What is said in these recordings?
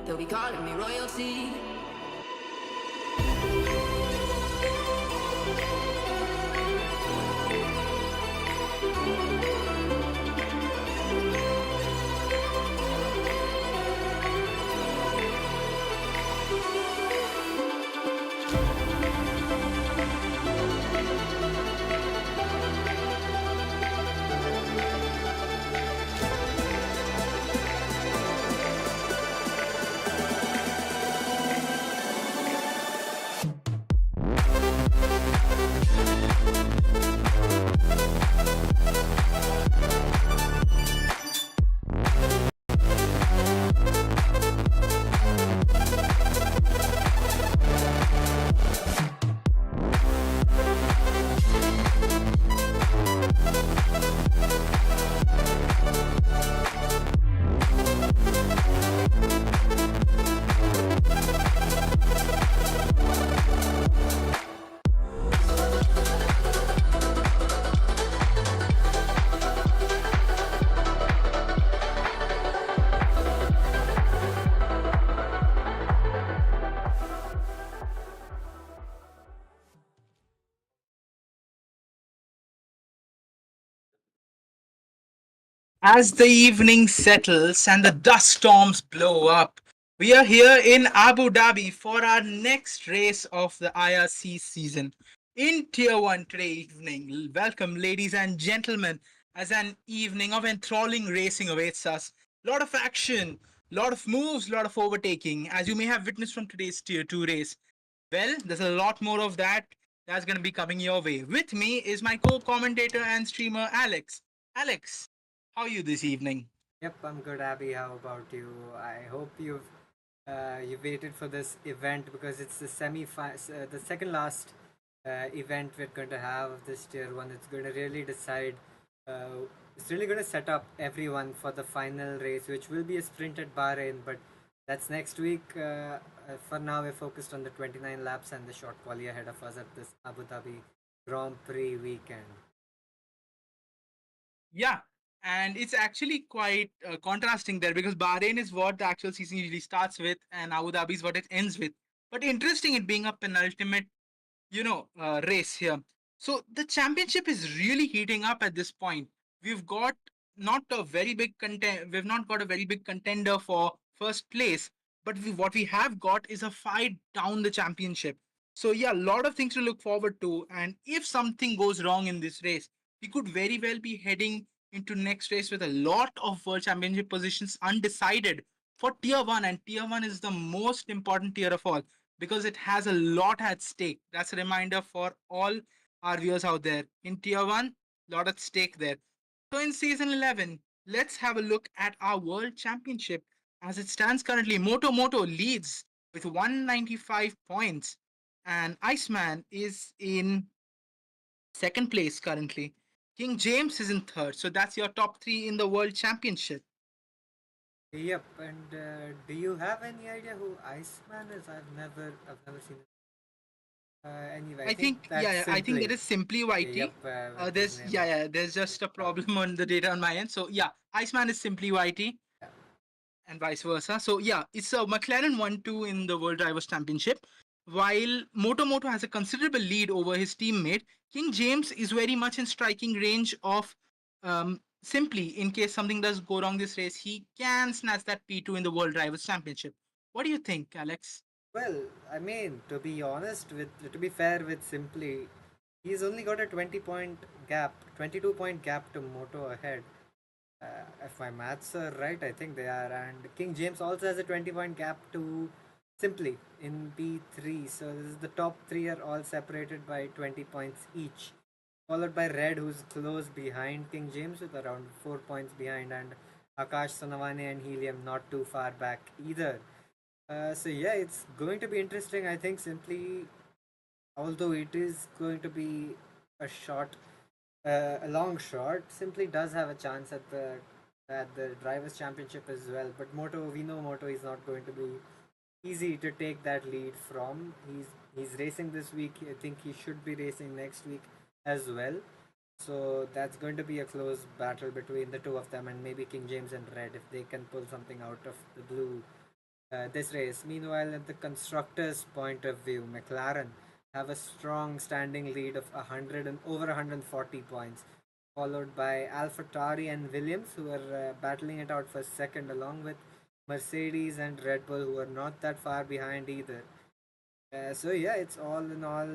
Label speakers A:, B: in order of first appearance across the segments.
A: They'll be calling me royalty.
B: As the evening settles and the dust storms blow up, we are here in Abu Dhabi for our next race of the IRC season. In Tier 1 today evening, welcome ladies and gentlemen as an evening of enthralling racing awaits us. Lot of action, lot of moves, lot of overtaking as you may have witnessed from today's Tier 2 race. Well, there's a lot more of that that's going to be coming your way. With me is my co-commentator and streamer Alex. Alex, how are you this evening?
C: Yep, I'm good, Abby. How about you? I hope you waited for this event because it's the second last event we're going to have of this tier 1. It's going to really decide. Uh, it's really going to set up everyone for the final race, which will be a sprint at Bahrain, but that's next week. For now, we're focused on the 29 laps and the short quali ahead of us at this Abu Dhabi Grand Prix weekend.
B: Yeah, and it's actually quite contrasting there because Bahrain is what the actual season usually starts with, and Abu Dhabi is what it ends with. But interesting, it being a penultimate race here. So the championship is really heating up at this point. We've got not a very big We've not got a very big contender for first place, but what we have got is a fight down the championship. So yeah, a lot of things to look forward to. And if something goes wrong in this race, we could very well be heading into next race with a lot of world championship positions undecided for tier 1, and tier 1 is the most important tier of all because it has a lot at stake. That's a reminder for all our viewers out there. In tier 1, lot at stake there. So in season 11, let's have a look at our world championship. As it stands currently, Moto leads with 195 points, and Iceman is in second place currently. King James is in third. So that's your top three in the world championship.
C: Yep, and do you have any idea who Iceman is? I've never seen it. Anyway, I
B: I
C: think
B: think
C: that's
B: yeah, I think
C: simply.
B: that is simply YT.
C: Yep, with his
B: There's
C: name
B: yeah,
C: is.
B: yeah, there's just a problem on the data on my end. So yeah, Iceman is simply YT
C: Yeah.
B: and vice versa. So yeah, it's a McLaren 1-2 in the World Drivers' Championship. While Moto has a considerable lead over his teammate, King James is very much in striking range of Simply, in case something does go wrong this race, he can snatch that P2 in the World Drivers' Championship. What do you think, Alex?
C: Well, I mean, to be fair with Simply, he's only got a 20-point gap, 22-point gap to Moto ahead. If my maths are right, I think they are. And King James also has a 20-point gap to Simply in P3. So this is the top three are all separated by 20 points each. Followed by Red, who's close behind King James with around 4 points behind, and Akash Sonavane and Helium not too far back either. So yeah, it's going to be interesting. I think simply, although it is going to be a short, a long shot, simply does have a chance at the drivers' championship as well. But we know Moto is not going to be easy to take that lead from. He's racing this week. I think he should be racing next week as well. So that's going to be a close battle between the two of them, and maybe King James and Red if they can pull something out of the blue this race. Meanwhile, at the constructors' point of view, McLaren have a strong standing lead of 100 and over 140 points, followed by AlphaTauri and Williams, who are battling it out for second, along with Mercedes and Red Bull, who are not that far behind either. So yeah, it's all in all.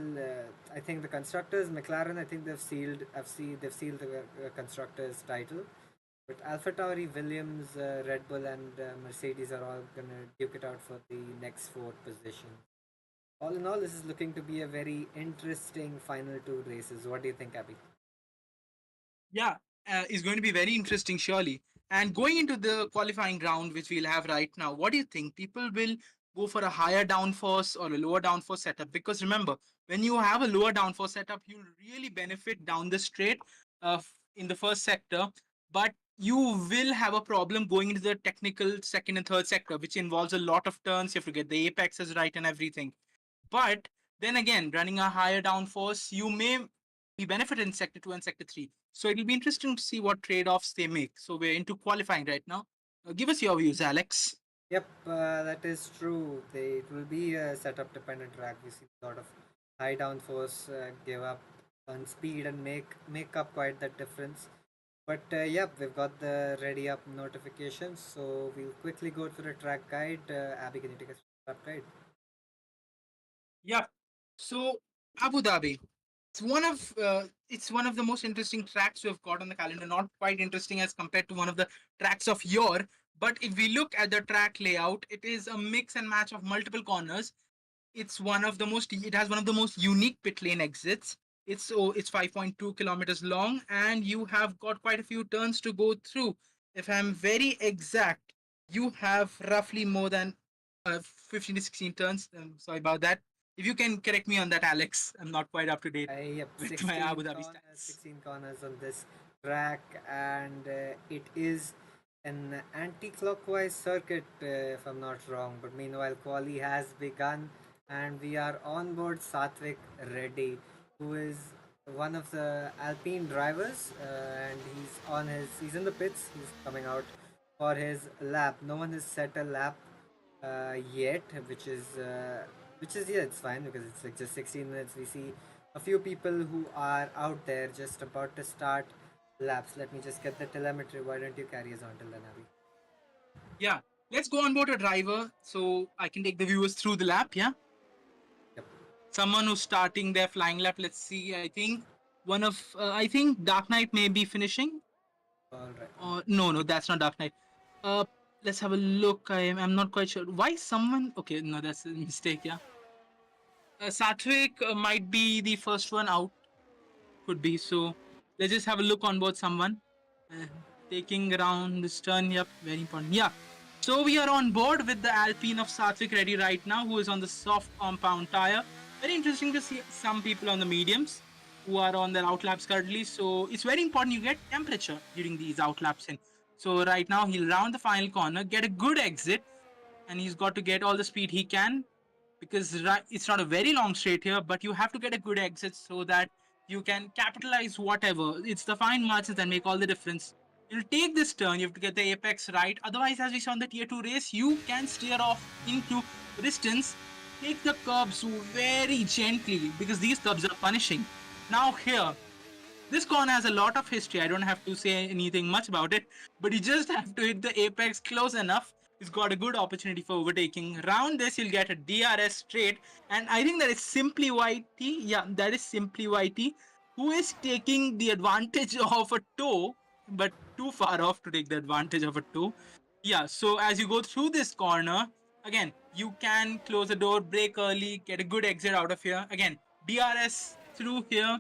C: I think the constructors, McLaren, I think they've sealed the constructors title. But AlphaTauri, Williams, Red Bull, and Mercedes are all gonna duke it out for the next four positions. All in all, this is looking to be a very interesting final two races. What do you think, Abby?
B: Yeah, is going to be very interesting, surely. And going into the qualifying round, which we'll have right now, what do you think? People will go for a higher downforce or a lower downforce setup? Because remember, when you have a lower downforce setup, you'll really benefit down the straight in the first sector, but you will have a problem going into the technical second and third sector, which involves a lot of turns. You have to get the apexes right and everything. But then again, running a higher downforce, you may be benefited in sector 2 and sector 3. So it'll be interesting to see what trade offs they make. So we're into qualifying right now. Give us your views, Alex.
C: Yep, that is true. It will be a setup dependent track. We see a lot of high downforce give up on speed and make up quite that difference. But yep, we've got the ready up notifications, so we'll quickly go through the track guide. Abby, can you take us through the track guide?
B: Yeah. So Abu Dhabi. It's one of the most interesting tracks we have got on the calendar. Not quite interesting as compared to one of the tracks of yore, but if we look at the track layout, it is a mix and match of multiple corners. It has one of the most unique pit lane exits. It's 5.2 kilometers long, and you have got quite a few turns to go through. If I'm very exact, you have roughly more than 15 to 16 turns. Sorry about that. If you can correct me on that, Alex, I'm not quite up to date
C: Yep,
B: with my Abu Dhabi
C: 16
B: stats.
C: 16 corners on this track, and it is an anti-clockwise circuit, if I'm not wrong. But meanwhile, quali has begun, and we are on board Satvik Reddy, who is one of the Alpine drivers, and he's in the pits. He's coming out for his lap. No one has set a lap yet, which is yeah, it's fine because it's like just 16 minutes. We see a few people who are out there just about to start laps. Let me just get the telemetry. Why don't you carry us on till then, Abby?
B: Yeah, let's go on board a driver so I can take the viewers through the lap. Yeah,
C: Yep.
B: someone who's starting their flying lap. Let's see. I think Dark Knight may be finishing.
C: All right.
B: No, that's not Dark Knight. Uh, let's have a look. I'm not quite sure why someone. Okay, no, that's a mistake. Yeah, Satvik might be the first one out. Could be. So let's just have a look on board someone. Uh, Taking around this turn. Yep, very important. Yeah. So we are on board with the Alpine of Satvik ready right now, who is on the soft compound tire. Very interesting to see some people on the mediums who are on their outlaps currently. So it's very important you get temperature during these outlaps in. So right now he'll round the final corner, get a good exit, and he's got to get all the speed he can because it's not a very long straight here, but you have to get a good exit so that you can capitalize whatever. It's the fine margins that make all the difference. You'll take this turn, you have to get the apex right. Otherwise, as we saw in the tier 2 race, you can steer off into distance. Take the curbs very gently because these curbs are punishing. Now, here, this corner has a lot of history. I don't have to say anything much about it, but you just have to hit the apex close enough. He's got a good opportunity for overtaking. Round this, you'll get a DRS straight, and I think that is SimplyYT. Yeah, that is SimplyYT, who is taking the advantage of a toe, but too far off to take the advantage of a toe. Yeah, so as you go through this corner, again, you can close the door, brake early, get a good exit out of here. Again, DRS through here,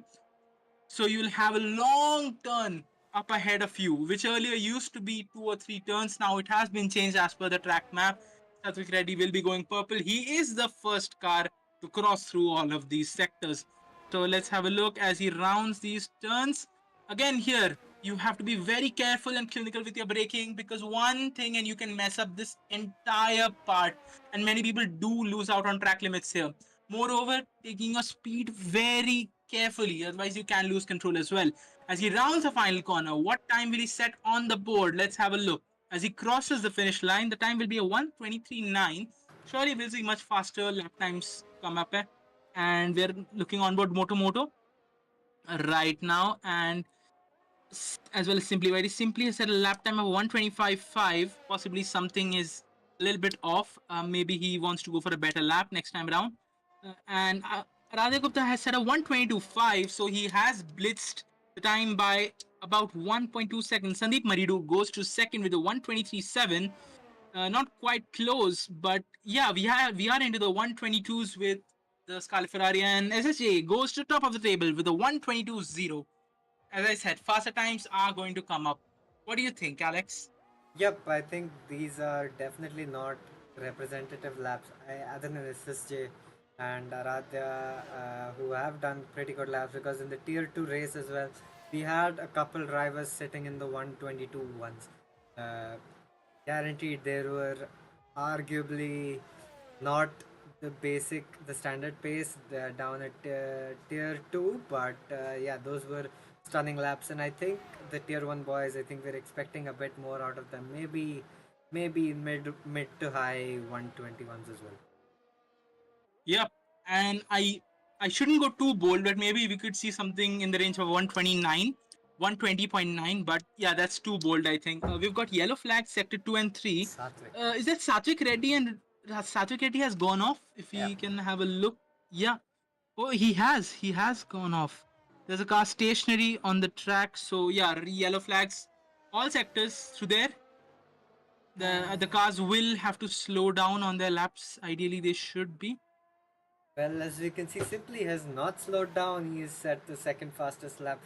B: so you'll have a long turn up ahead of you, which earlier used to be 2 or 3 turns. Now it has been changed as per the track map. Satvik Reddy will be going purple. He is the first car to cross through all of these sectors. So let's have a look as he rounds these turns. Again, here, you have to be very careful and clinical with your braking because one thing and you can mess up this entire part. And many people do lose out on track limits here. Moreover, taking your speed very carefully, otherwise you can lose control as well. As he rounds the final corner, what time will he set on the board? Let's have a look. As he crosses the finish line, the time will be a 1:23.9. Surely we'll see much faster lap times come up. And we're looking on board Moto right now, and as well as SimplyYT. Simply has set a lap time of 1:25.5. Possibly something is a little bit off. Maybe he wants to go for a better lap next time around. And Radha Gupta has set a 1:22.5, so he has blitzed the time by about 1.2 seconds. Sandeep Maridu goes to second with a 1:23.7. Not quite close, but yeah, we are into the 1:22s with the Scarlet Ferrari, and SSJ goes to top of the table with a 1:22.0. As I said, faster times are going to come up. What do you think, Alex?
C: Yep, I think these are definitely not representative laps. Other than SSJ and Aradhya, who have done pretty good laps, because in the tier 2 race as well, we had a couple drivers sitting in the 122 ones. Uh, Guaranteed, there were arguably not the standard pace down at tier 2, but yeah, those were stunning laps. And I think the tier 1 boys, I think we're expecting a bit more out of them, maybe mid to high 121s as well.
B: Yep. And I shouldn't go too bold, but maybe we could see something in the range of 129, 120.9, but yeah, that's too bold, I think. We've got yellow flags, sector 2 and 3.
C: Satvik.
B: Is that Satvik Reddy? And Satvik Reddy has gone off. If
C: Yeah.
B: we can have a look. Yeah. Oh, he has. He has gone off. There's a car stationary on the track. So yeah, yellow flags. All sectors through there. The cars will have to slow down on their laps. Ideally, they should be.
C: Well, as we can see, Simply has not slowed down. He is set the second fastest lap,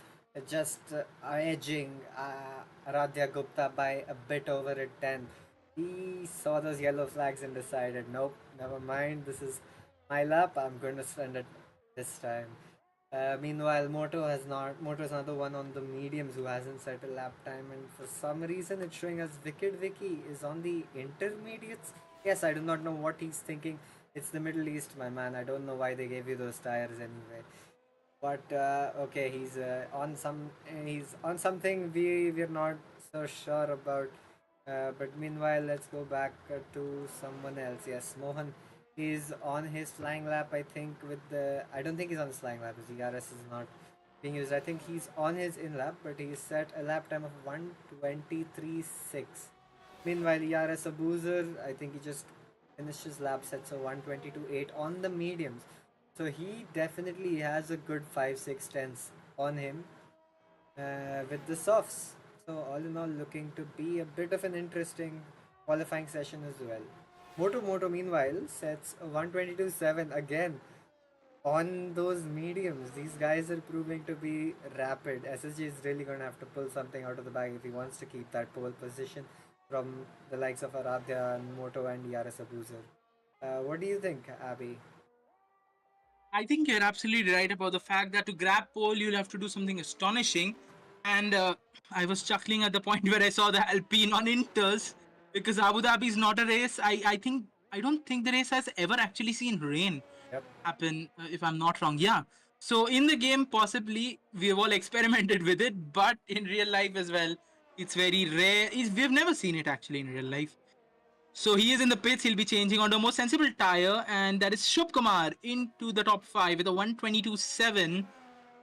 C: just edging Aradhya Gupta by a bit over a tenth. He saw those yellow flags and decided, nope, never mind. This is my lap. I'm going to spend it this time. Meanwhile, Moto is another one on the mediums who hasn't set a lap time, and for some reason it's showing us Wicked Vicky is on the intermediates. Yes, I do not know what he's thinking. It's the Middle East, my man. I don't know why they gave you those tires anyway. But okay, he's on something we're not so sure about. But meanwhile, let's go back to someone else. Yes, Mohan is on his flying lap. I think I don't think he's on his flying lap. His ERS is not being used. I think he's on his in lap, but he's set a lap time of 1:23.6. Meanwhile, ERS Abuzer, I think he just finished his lap set, so 1:22.8 on the mediums. So he definitely has a good 5-6 tenths on him with the softs. So all in all, looking to be a bit of an interesting qualifying session as well. Moto meanwhile sets a 1:22.7 again on those mediums. These guys are proving to be rapid. SSG is really going to have to pull something out of the bag if he wants to keep that pole position from the likes of Aradhya and Moto and ERS Abuzer. What do you think, Abby?
B: I think you're absolutely right about the fact that to grab pole, you'll have to do something astonishing. And I was chuckling at the point where I saw the Alpine on Inters because Abu Dhabi is not a race. I don't think the race has ever actually seen rain
C: Yep.
B: happen, if I'm not wrong. Yeah. So in the game, possibly we've all experimented with it, but in real life as well, it's very rare. We've never seen it actually in real life. So he is in the pits. He'll be changing onto a more sensible tire, and that is Shubh Kumar into the top 5 with a 122.7.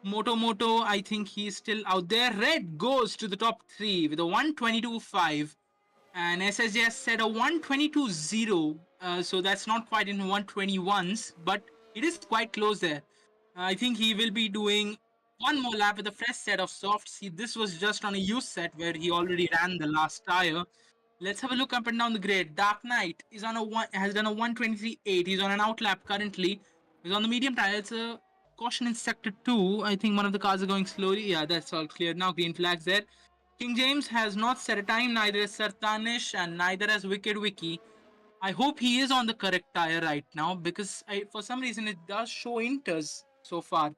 B: Moto, I think he's still out there. Red goes to the top 3 with a 122.5. And SSJ has set a 122.0. So that's not quite in 121s, but it is quite close there. I think he will be doing one more lap with a fresh set of softs. This was just on a used set where he already ran the last tire. Let's have a look up and down the grid. Dark Knight is on has done a 123.8. He's on an outlap currently. He's on the medium tire. It's a caution in sector 2. I think one of the cars are going slowly. Yeah, that's all clear now. Green flags there. King James has not set a time. Neither is Sartanish and neither has Wicked Wiki. I hope he is on the correct tire right now because for some reason it does show Inters so far.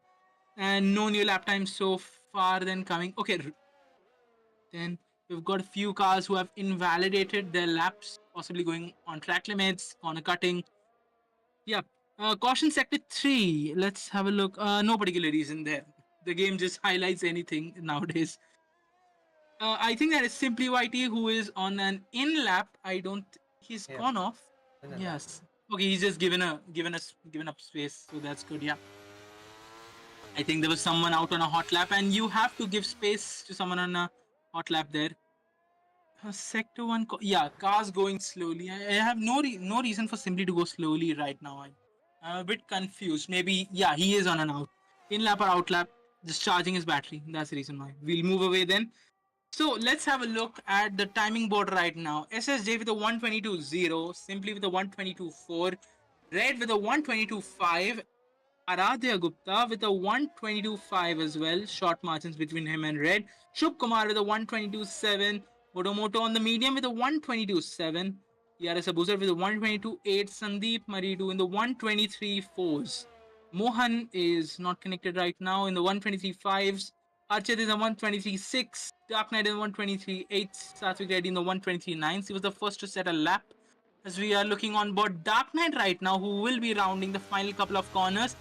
B: And no new lap time so far then coming. Okay, then we've got a few cars who have invalidated their laps, possibly going on track limits, corner cutting. Yeah. Caution sector 3. Let's have a look. No particular reason there. The game just highlights anything nowadays. I think that is SimplyYT who is on an in lap. He's
C: Yeah.
B: gone off.
C: In a lap.
B: Yes. Okay, he's just given up space, so that's good. Yeah. I think there was someone out on a hot lap, and you have to give space to someone on a hot lap there. Sector 1, yeah, cars going slowly. I have no reason for Simply to go slowly right now. I'm a bit confused. Maybe, yeah, he is on an out. In lap or out lap, just charging his battery. That's the reason why. We'll move away then. So let's have a look at the timing board right now. SSJ with a 122.0, Simply with a 122.4, Red with a 122.5, Aradhya Gupta with a 122.5 as well. Short margins between him and Red. Shubh Kumar with a 122.7. Moto on the medium with a 122.7. ERS Abuzer with a 122.8. Sandeep Maridu in the 123.4s. Mohan is not connected right now in the 123.5s. Archit is a 123.6. Dark Knight is 123.8. Satvik Reddy in the 123.9s. He was the first to set a lap. As we are looking on board Dark Knight right now, who will be rounding the final couple of corners.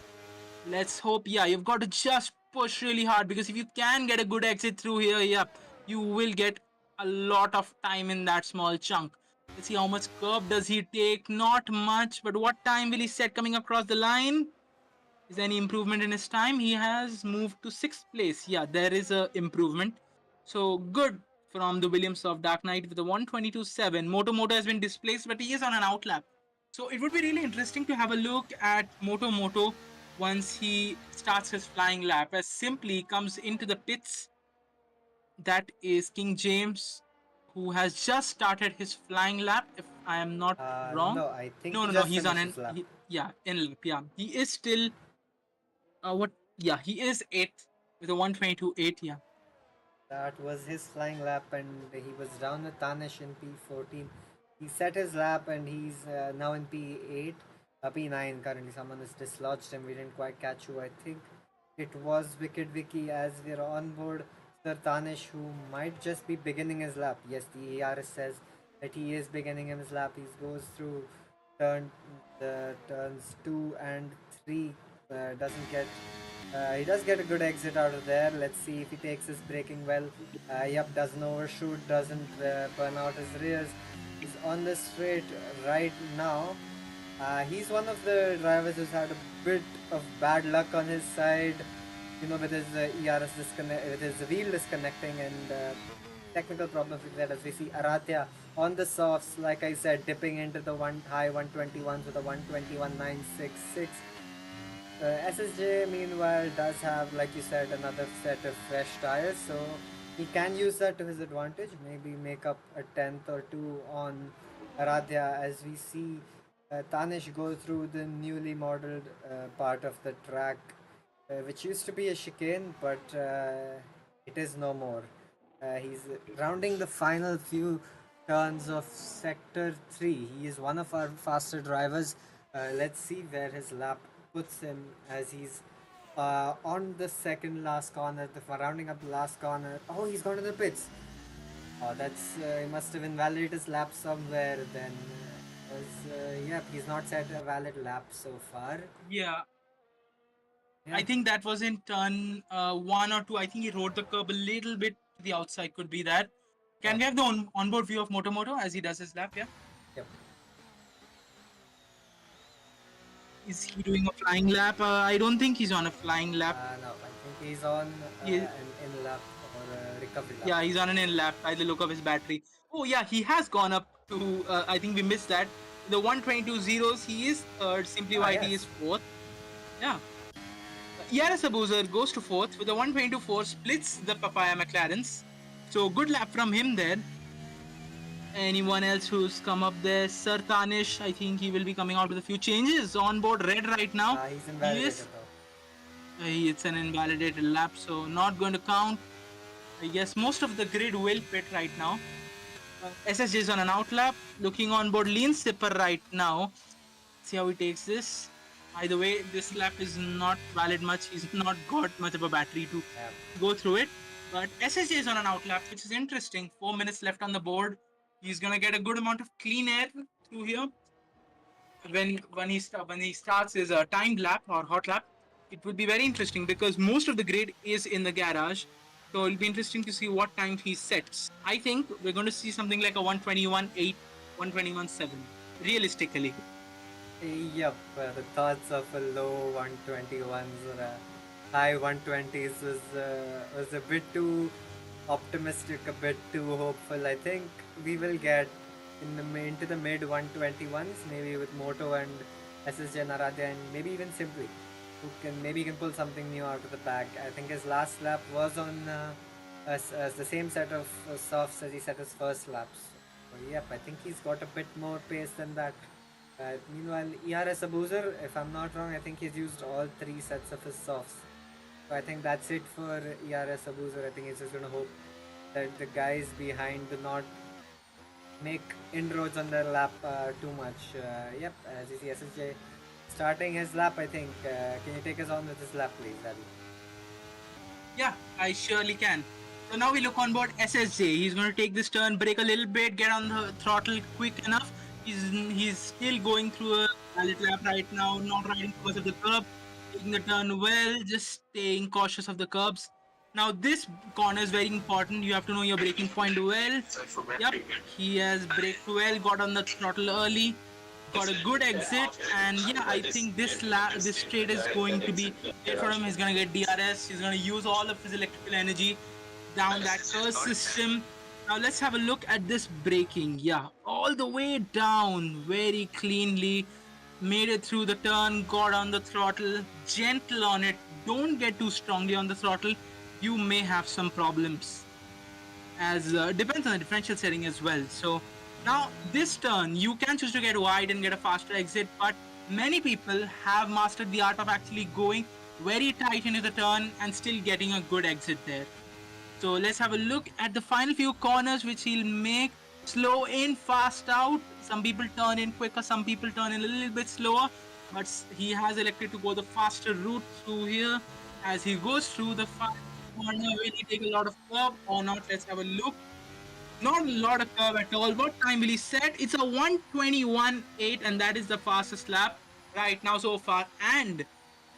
B: Let's hope, yeah, you've got to just push really hard because if you can get a good exit through here, yep, you will get a lot of time in that small chunk. Let's see how much curb does he take. Not much, but what time will he set coming across the line? Is there any improvement in his time? He has moved to 6th place. Yeah, there is a improvement. So good from the Williams of Dark Knight with a 122.7. Moto has been displaced, but he is on an outlap. So it would be really interesting to have a look at Moto once he starts his flying lap, as Simply comes into the pits. That is King James, who has just started his flying lap, if I am not wrong.
C: No, I think
B: No,
C: he
B: no, no.
C: just
B: He's on
C: finished
B: an
C: his lap.
B: yeah, in lap. Yeah, he is still what? Yeah, he is eighth with a 122.8. Yeah.
C: That was his flying lap, and he was down with Tanish in P14. He set his lap, and he's now in P8, P9 currently. Someone has dislodged him. We didn't quite catch who. I think it was Wicked Vicky as we're on board Sir Tanish, who might just be beginning his lap. Yes, the ERS says that he is beginning his lap. He goes through turn turns 2 and 3. Doesn't get he does get a good exit out of there. Let's see if he takes his braking well. Yep, doesn't overshoot, doesn't burn out his rears. He's on the straight right now. He's one of the drivers who's had a bit of bad luck on his side, with his ERS with his wheel disconnecting and technical problems with that. As we see Arathya on the softs, like I said, dipping into the high 121s with a 121.966. SSJ meanwhile does have, like you said, another set of fresh tires, so he can use that to his advantage. Maybe make up a 10th or 2 on Aradhya, as we see Tanish go through the newly modeled part of the track, which used to be a chicane, but it is no more. He's rounding the final few turns of sector 3. He is one of our faster drivers. Let's see where his lap puts him, as he's on the second last corner, rounding up the last corner. Oh, he's gone to the pits. Oh, that's he must have invalidated his lap somewhere then. Yep, he's not set a valid lap so far.
B: Yeah.
C: Yeah.
B: I think that was in turn 1 or 2. I think he rode the curb a little bit to the outside. Could be that. Can we have the onboard view of Moto as he does his lap? Yeah.
C: Yep.
B: Is he doing a flying lap? I don't think he's on a flying lap.
C: No, I think he's on an in lap or a recovery lap.
B: Yeah, he's on an in lap by the look of his battery. Oh yeah, he has gone up to. I think we missed that. The 122 zeros. He is third. SimplyYT is fourth. Yeah. ERS Abuser goes to fourth with a 122.4, splits the Papaya McLarens. So good lap from him there. Anyone else who's come up there? Sir Tanish, I think he will be coming out with a few changes. On board red right now.
C: He's invalidated though.
B: It's an invalidated lap, so not going to count. I guess most of the grid will pit right now. SSJ is on an outlap, looking on board lean sipper right now. See how he takes this. By the way, this lap is not valid much. He's not got much of a battery to go through it. But SSJ is on an outlap, which is interesting. 4 minutes left on the board. He's gonna get a good amount of clean air through here. When he starts his timed lap or hot lap, it would be very interesting because most of the grid is in the garage. So it'll be interesting to see what time he sets. I think we're going to see something like a 121.8, 121.7, realistically.
C: Yep, the thoughts of a low 121s or a high 120s was a bit too optimistic, a bit too hopeful. I think we will get into the mid 121s, maybe with Moto and SSJ and Aradhya, and maybe even Simply, who can pull something new out of the bag. I think his last lap was on the same set of softs as he set his first laps. So, yep, I think he's got a bit more pace than that. Meanwhile, ERS Abuser, if I'm not wrong, I think he's used all 3 sets of his softs. So I think that's it for ERS Abuser. I think he's just going to hope that the guys behind do not make inroads on their lap too much. Yep, as you see SSJ starting his lap, I think. Can you take us on with his lap, please, Daddy?
B: Yeah, I surely can. So now we look on board SSJ. He's going to take this turn, brake a little bit, get on the throttle quick enough. He's still going through a valid lap right now, not riding because of the curb, taking the turn well, just staying cautious of the curbs. Now this corner is very important. You have to know your braking point well. Yep, he has braked well, got on the throttle early, got a good exit, and yeah, I think this straight is going to be great for him. He's going to get DRS. He's going to use all of his electrical energy down that curse system. Now let's have a look at this braking. Yeah, all the way down, very cleanly. Made it through the turn, got on the throttle, gentle on it. Don't get too strongly on the throttle. You may have some problems. As depends on the differential setting as well. So now this turn, you can choose to get wide and get a faster exit, but many people have mastered the art of actually going very tight into the turn and still getting a good exit there. So let's have a look at the final few corners which he'll make. Slow in, fast out. Some people turn in quicker, some people turn in a little bit slower. But he has elected to go the faster route through here. As he goes through the final corner, will he take a lot of curve or not? Let's have a look. Not a lot of curve at all. What time will he set? It's a 1:21.8, and that is the fastest lap right now so far. And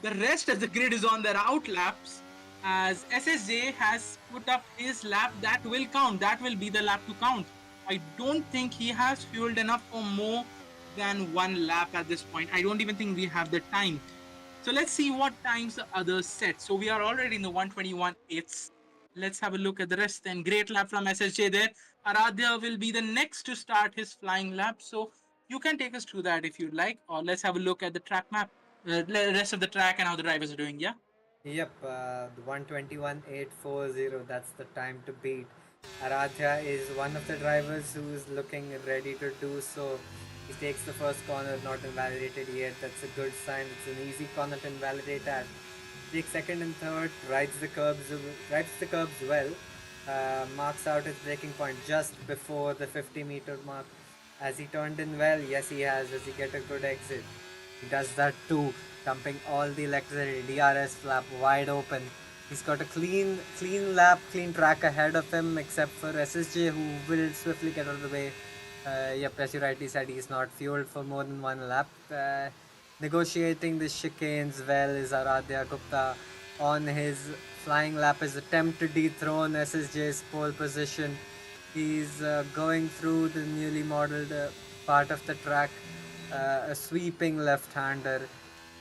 B: the rest of the grid is on their out laps, as SSJ has put up his lap that will count. That will be the lap to count. I don't think he has fueled enough for more than one lap at this point. I don't even think we have the time. So let's see what times the others set. So we are already in the 1:21.8. Let's have a look at the rest then. Great lap from SSJ there. Aradhya will be the next to start his flying lap. So you can take us through that if you'd like. Or let's have a look at the track map, the rest of the track and how the drivers are doing. Yeah.
C: Yep, the 1:21.840, that's the time to beat. Aradhya is one of the drivers who is looking ready to do so. He takes the first corner, not invalidated yet. That's a good sign. It's an easy corner to invalidate at. Takes second and third, rides the curbs well. Marks out his braking point just before the 50-meter mark. As he turned in well, yes he has. Does he get a good exit? He does that too, dumping all the electricity. DRS flap wide open. He's got a clean lap, clean track ahead of him, except for SSJ, who will swiftly get out of the way. Yep, as you rightly said, he's not fueled for more than one lap. Negotiating the chicanes well is Aradhya Gupta on his flying lap. His attempt to dethrone SSJ's pole position. He's going through the newly modeled part of the track. A sweeping left-hander,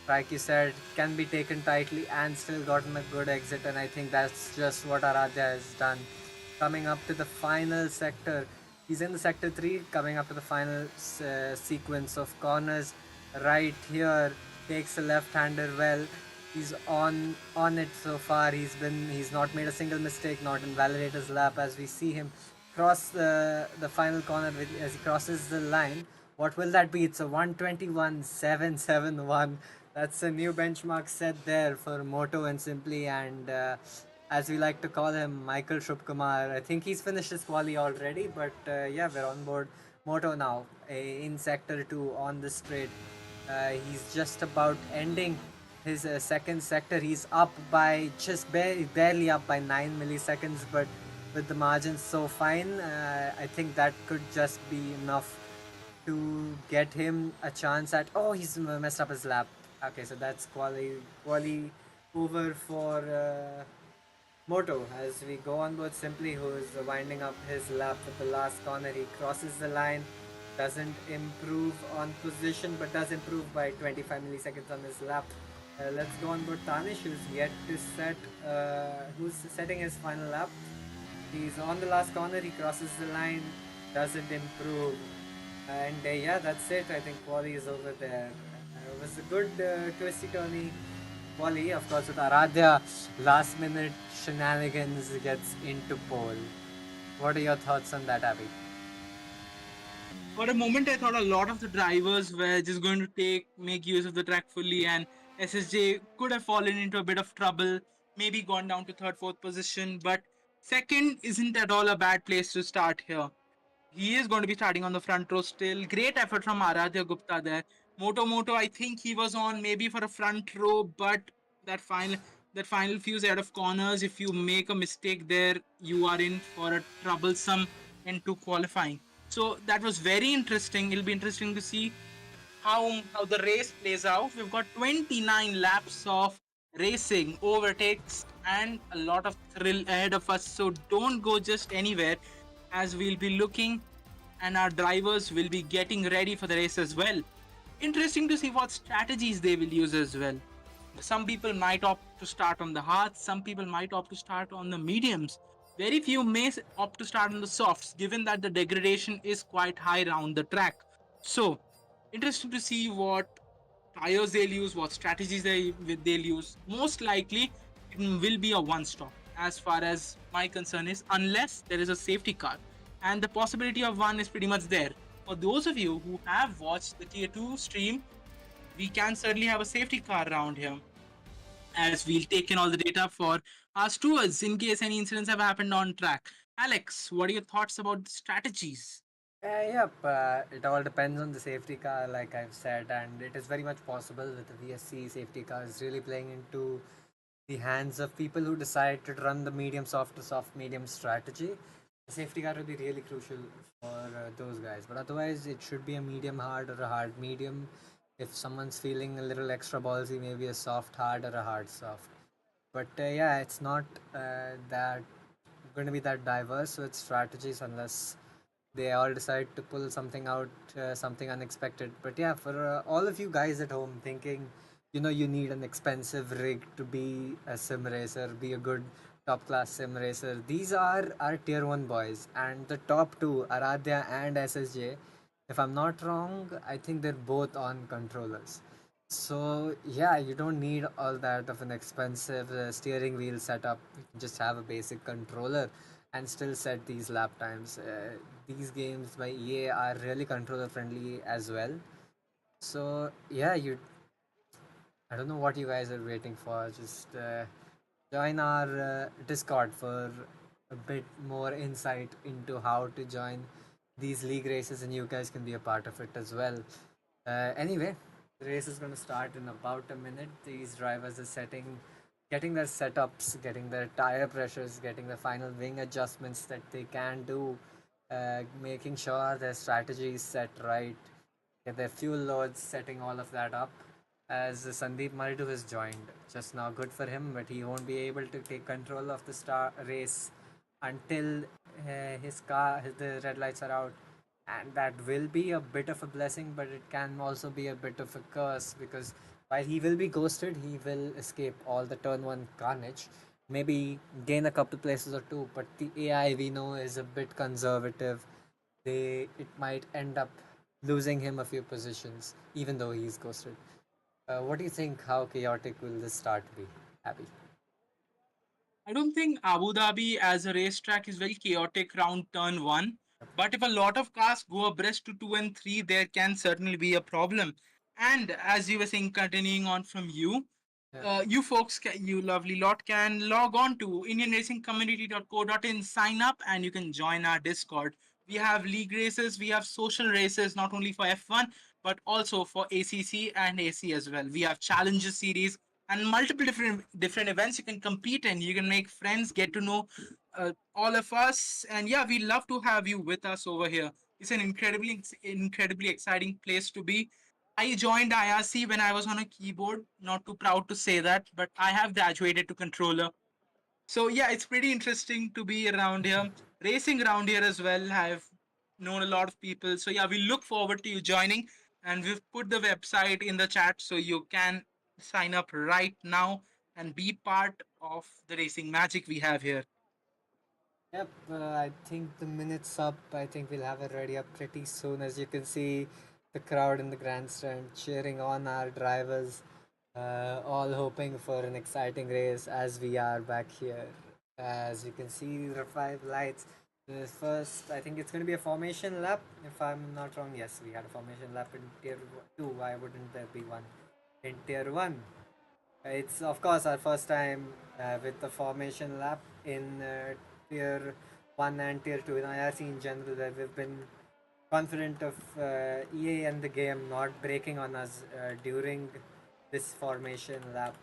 C: like you said, can be taken tightly and still gotten a good exit, and I think that's just what Aradhya has done. Coming up to the final sector, he's in the sector 3, coming up to the final sequence of corners. Right here, takes a left-hander well. He's on it so far. He's not made a single mistake, not invalidated his lap, as we see him cross the final corner as he crosses the line. What will that be? It's a 1:21.771. That's a new benchmark set there for Moto and Simply, and as we like to call him, Michael Shubkumar. I think he's finished his quali already, but yeah, we're on board Moto now in Sector 2 on the straight. He's just about ending his second sector. He's up by just barely up by 9 milliseconds, but with the margins so fine, I think that could just be enough to get him a chance at... Oh, he's messed up his lap. Okay, so that's quali over for Moto. As we go on board Simply, who is winding up his lap at the last corner. He crosses the line, doesn't improve on position, but does improve by 25 milliseconds on his lap. Let's go on board Tanish, who's yet to set, who's setting his final lap. He's on the last corner, he crosses the line, doesn't improve. And yeah, that's it. I think quali is over there. It was a good twisty-turny quali. Of course, with Aradhya, last-minute shenanigans gets into pole. What are your thoughts on that, Abhi?
B: For a moment, I thought a lot of the drivers were just going to make use of the track fully, and SSJ could have fallen into a bit of trouble, maybe gone down to third, fourth position. But second isn't at all a bad place to start here. He is going to be starting on the front row still. Great effort from Aradhya Gupta there. Moto, I think he was on maybe for a front row, but that final few set of corners, if you make a mistake there, you are in for a troublesome end to qualifying. So that was very interesting. It'll be interesting to see how the race plays out. We've got 29 laps of racing, overtakes, and a lot of thrill ahead of us. So don't go just anywhere, as we'll be looking and our drivers will be getting ready for the race as well. Interesting to see what strategies they will use as well. Some people might opt to start on the hards, some people might opt to start on the mediums. Very few may opt to start on the softs, given that the degradation is quite high around the track. So, interesting to see what tires they'll use, what strategies they'll use. Most likely, it will be a one stop, as far as my concern is, unless there is a safety car. And the possibility of one is pretty much there. For those of you who have watched the Tier 2 stream, we can certainly have a safety car around here, as we'll take in all the data for our stewards in case any incidents have happened on track. Alex, what are your thoughts about the strategies?
C: Yep, it all depends on the safety car, like I've said, and it is very much possible with the VSC safety cars really playing into the hands of people who decide to run the medium soft to soft medium strategy. The safety car will be really crucial for those guys, but otherwise, it should be a medium hard or a hard medium. If someone's feeling a little extra ballsy, maybe a soft hard or a hard soft. But yeah, it's not that going to be that diverse with strategies unless they all decide to pull something out, something unexpected. But yeah, for all of you guys at home thinking, you need an expensive rig to be a sim racer, be a good top class sim racer. These are our tier 1 boys, and the top two, Aradhya and SSJ. If I'm not wrong, I think they're both on controllers. So yeah, you don't need all that of an expensive steering wheel setup. You can just have a basic controller and still set these lap times. These games by EA are really controller friendly as well. So yeah, I don't know what you guys are waiting for. Just join our Discord for a bit more insight into how to join these league races, and you guys can be a part of it as well. Anyway, the race is going to start in about a minute. These drivers are getting their setups, getting their tire pressures, getting the final wing adjustments that they can do, making sure their strategy is set right, get their fuel loads, setting all of that up. As Sandeep Maridu has joined just now, good for him, but he won't be able to take control of the star race until the red lights are out, and that will be a bit of a blessing, but it can also be a bit of a curse because while he will be ghosted, he will escape all the turn 1 carnage, maybe gain a couple places or two, but the AI we know is a bit conservative. It might end up losing him a few positions even though he's ghosted. What do you think? How chaotic will this start be, Abby?
B: I don't think Abu Dhabi as a racetrack is very chaotic round turn one. But if a lot of cars go abreast to two and three, there can certainly be a problem. And as you were saying, continuing on from you,
C: Yeah.
B: you folks, you lovely lot, can log on to indianracingcommunity.co.in, sign up, and you can join our Discord. We have league races, we have social races, not only for F1, but also for ACC and AC as well. We have challenges series and multiple different events you can compete in. You can make friends, get to know all of us, and yeah, we love to have you with us over here. It's an incredibly exciting place to be. I joined IRC when I was on a keyboard. Not too proud to say that, but I have graduated to controller. So yeah, it's pretty interesting to be around here, racing around here as well. I've known a lot of people. So yeah, we look forward to you joining, and we've put the website in the chat so you can sign up right now and be part of the racing magic we have here.
C: Yep, I think the minute's up. I think we'll have it ready up pretty soon. As you can see, the crowd in the grandstand cheering on our drivers, all hoping for an exciting race as we are back here. As you can see, the 5 lights. The first, I think it's going to be a formation lap, if I'm not wrong. Yes, we had a formation lap in tier 2. Why wouldn't there be one in tier 1? It's of course our first time with the formation lap in tier 1 and tier 2 in IRC in general, where we've been confident of EA and the game not breaking on us during this formation lap.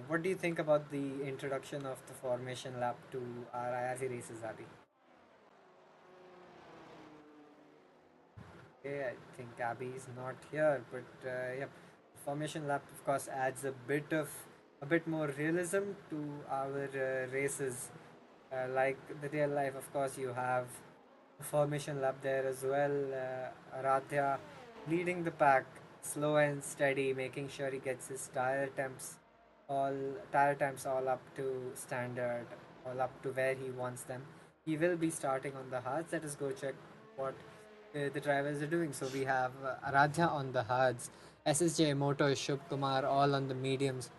C: What do you think about the introduction of the formation lap to our IRC races, Abby? Okay, I think Abby is not here, but yep, formation lap of course adds a bit more realism to our races. Like the real life, of course, you have a formation lap there as well. Aradhya leading the pack, slow and steady, making sure he gets his tire temps all up to standard. all up to where he wants them. He will be starting on the hards. Let us go check what the drivers are doing. So we have Aradhya on the hards, SSJ, Moto, Shubh Kumar all on the mediums.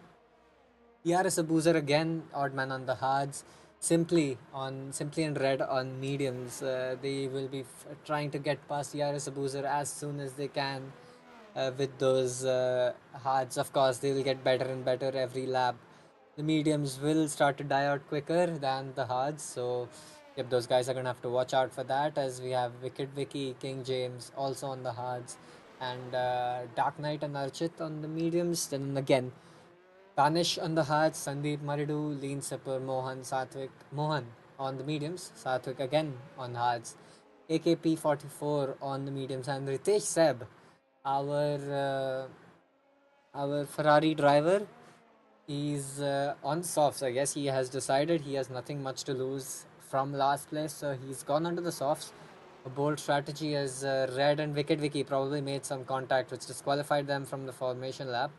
C: ERS Abuser again, odd man on the hards. Simply and Red on mediums. They will be trying to get past ERS Abuser as soon as they can with those hards. Of course, they will get better and better every lap. The mediums will start to die out quicker than the hards, so yep, those guys are gonna have to watch out for that. As we have Wicked Vicky, King James also on the hards, and Dark Knight and Archit on the mediums. Then again, Tanish on the hards, Sandeep Maridu, Lean Sipper, Mohan, Satvik, Mohan on the mediums, Satvik again on hards, AKP 44 on the mediums, and Ritesh Seb, our uh, our Ferrari driver. He's on softs. I guess he has decided he has nothing much to lose from last place, so he's gone onto the softs. A bold strategy as Red and Wicked Vicky probably made some contact, which disqualified them from the formation lap.